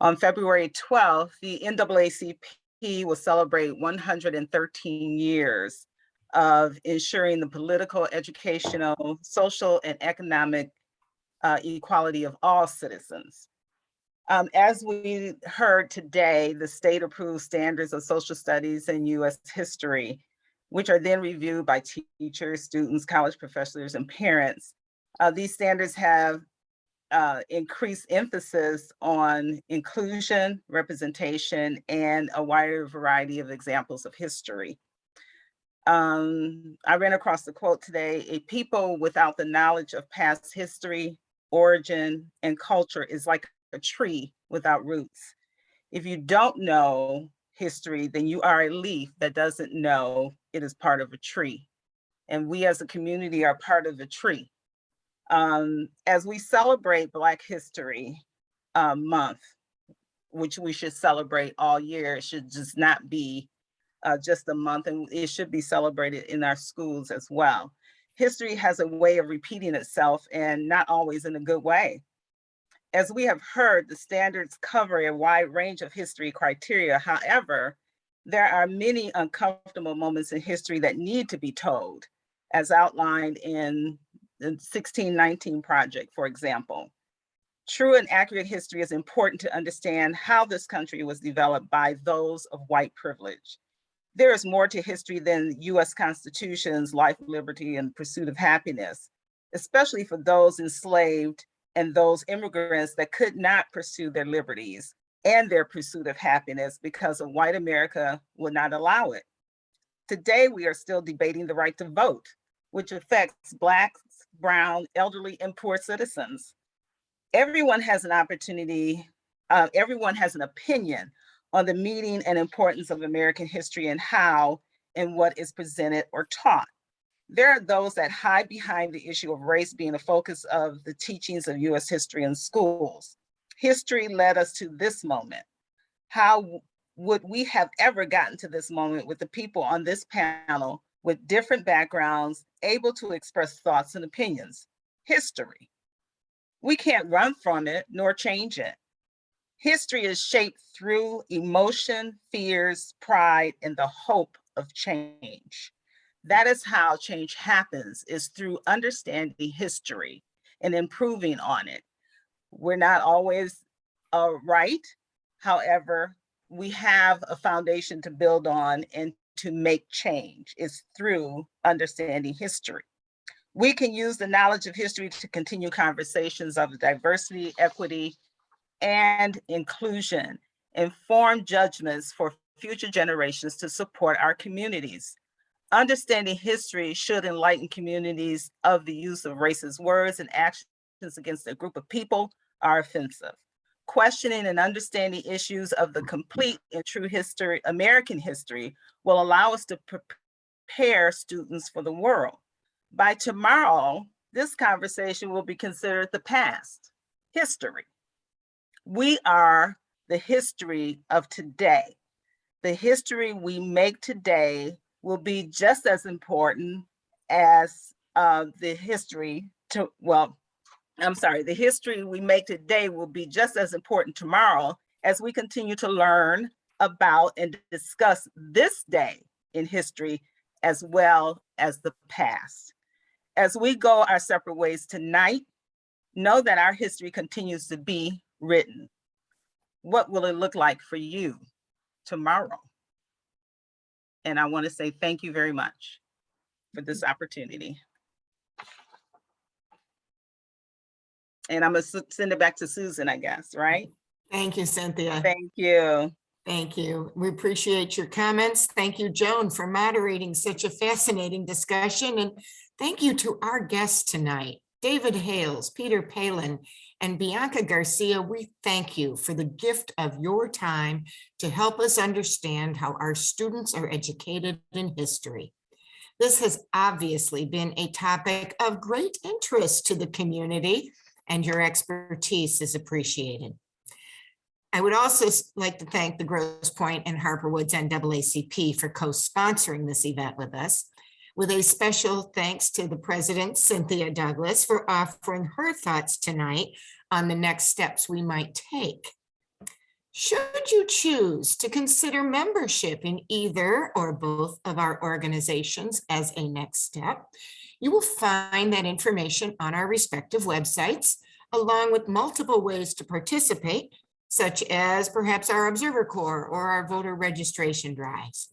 On February 12th, the NAACP will celebrate 113 years of ensuring the political, educational, social, and economic equality of all citizens. As we heard today, the state approves standards of social studies and US history, which are then reviewed by teachers, students, college professors, and parents. These standards have increased emphasis on inclusion, representation, and a wider variety of examples of history. I ran across the quote today: "A people without the knowledge of past history, origin, and culture is like a tree without roots. If you don't know history, then you are a leaf that doesn't know it is part of a tree. And we as a community are part of the tree." As we celebrate Black History Month, which we should celebrate all year, it should just not be just a month, and it should be celebrated in our schools as well. History has a way of repeating itself, and not always in a good way. As we have heard, the standards cover a wide range of history criteria. However, there are many uncomfortable moments in history that need to be told, as outlined in the 1619 Project, for example. True and accurate history is important to understand how this country was developed by those of white privilege. There is more to history than US Constitution's life, liberty, and pursuit of happiness, especially for those enslaved and those immigrants that could not pursue their liberties and their pursuit of happiness because of white America would not allow it. Today, we are still debating the right to vote, which affects Blacks, brown, elderly, and poor citizens. Everyone has an opportunity, everyone has an opinion on the meaning and importance of American history and how and what is presented or taught. There are those that hide behind the issue of race being a focus of the teachings of US history in schools. History led us to this moment. How would we have ever gotten to this moment with the people on this panel with different backgrounds, able to express thoughts and opinions? History. We can't run from it nor change it. History is shaped through emotion, fears, pride, and the hope of change. That is how change happens, is through understanding history and improving on it. We're not always right. However, we have a foundation to build on and to make change. It's through understanding history. We can use the knowledge of history to continue conversations of diversity, equity, and inclusion, inform judgments for future generations to support our communities. Understanding history should enlighten communities of the use of racist words and actions against a group of people are offensive. Questioning and understanding issues of the complete and true history, American history, will allow us to prepare students for the world. By tomorrow, this conversation will be considered the past, history. We are the history of today. The history we make today will be just as important as the history we make today will be just as important tomorrow as we continue to learn about and discuss this day in history as well as the past. As we go our separate ways tonight, know that our history continues to be written. What will it look like for you tomorrow? And I want to say thank you very much for this opportunity. And I'm going to send it back to Susan, I guess, right? Thank you, Cynthia. Thank you. Thank you. We appreciate your comments. Thank you, Joan, for moderating such a fascinating discussion. And thank you to our guests tonight, David Hales, Peter Palen, and Bianca Garcia. We thank you for the gift of your time to help us understand how our students are educated in history. This has obviously been a topic of great interest to the community, and your expertise is appreciated. I would also like to thank the Grosse Pointe and Harper Woods NAACP for co-sponsoring this event with us, with a special thanks to the president, Cynthia Douglas, for offering her thoughts tonight on the next steps we might take. Should you choose to consider membership in either or both of our organizations as a next step, you will find that information on our respective websites, along with multiple ways to participate, such as perhaps our Observer Corps or our voter registration drives.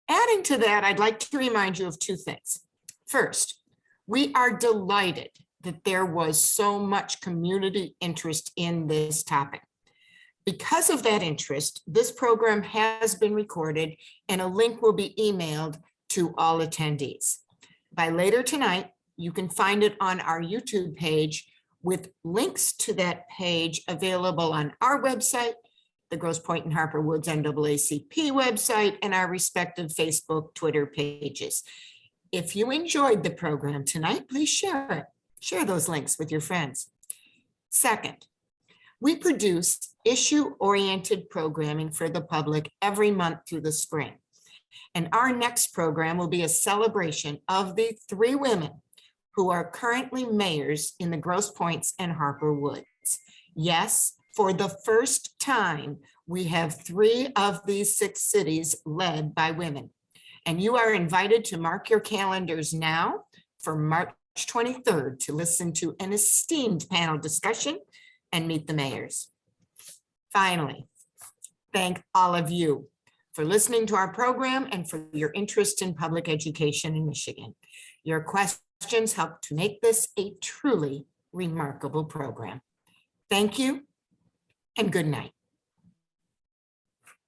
Adding to that, I'd like to remind you of two things. First, we are delighted that there was so much community interest in this topic. Because of that interest, this program has been recorded and a link will be emailed to all attendees. By later tonight, you can find it on our YouTube page with links to that page available on our website, the Grosse Pointe and Harper Woods NAACP website, and our respective Facebook, Twitter pages. If you enjoyed the program tonight, please share it. Share those links with your friends. Second, we produce issue-oriented programming for the public every month through the spring. And our next program will be a celebration of the 3 women who are currently mayors in the Grosse Pointes and Harper Woods. Yes, for the first time, we have 3 of these 6 cities led by women. And you are invited to mark your calendars now for March 23rd to listen to an esteemed panel discussion and meet the mayors. Finally, thank all of you for listening to our program and for your interest in public education in Michigan. Your questions help to make this a truly remarkable program. Thank you and good night.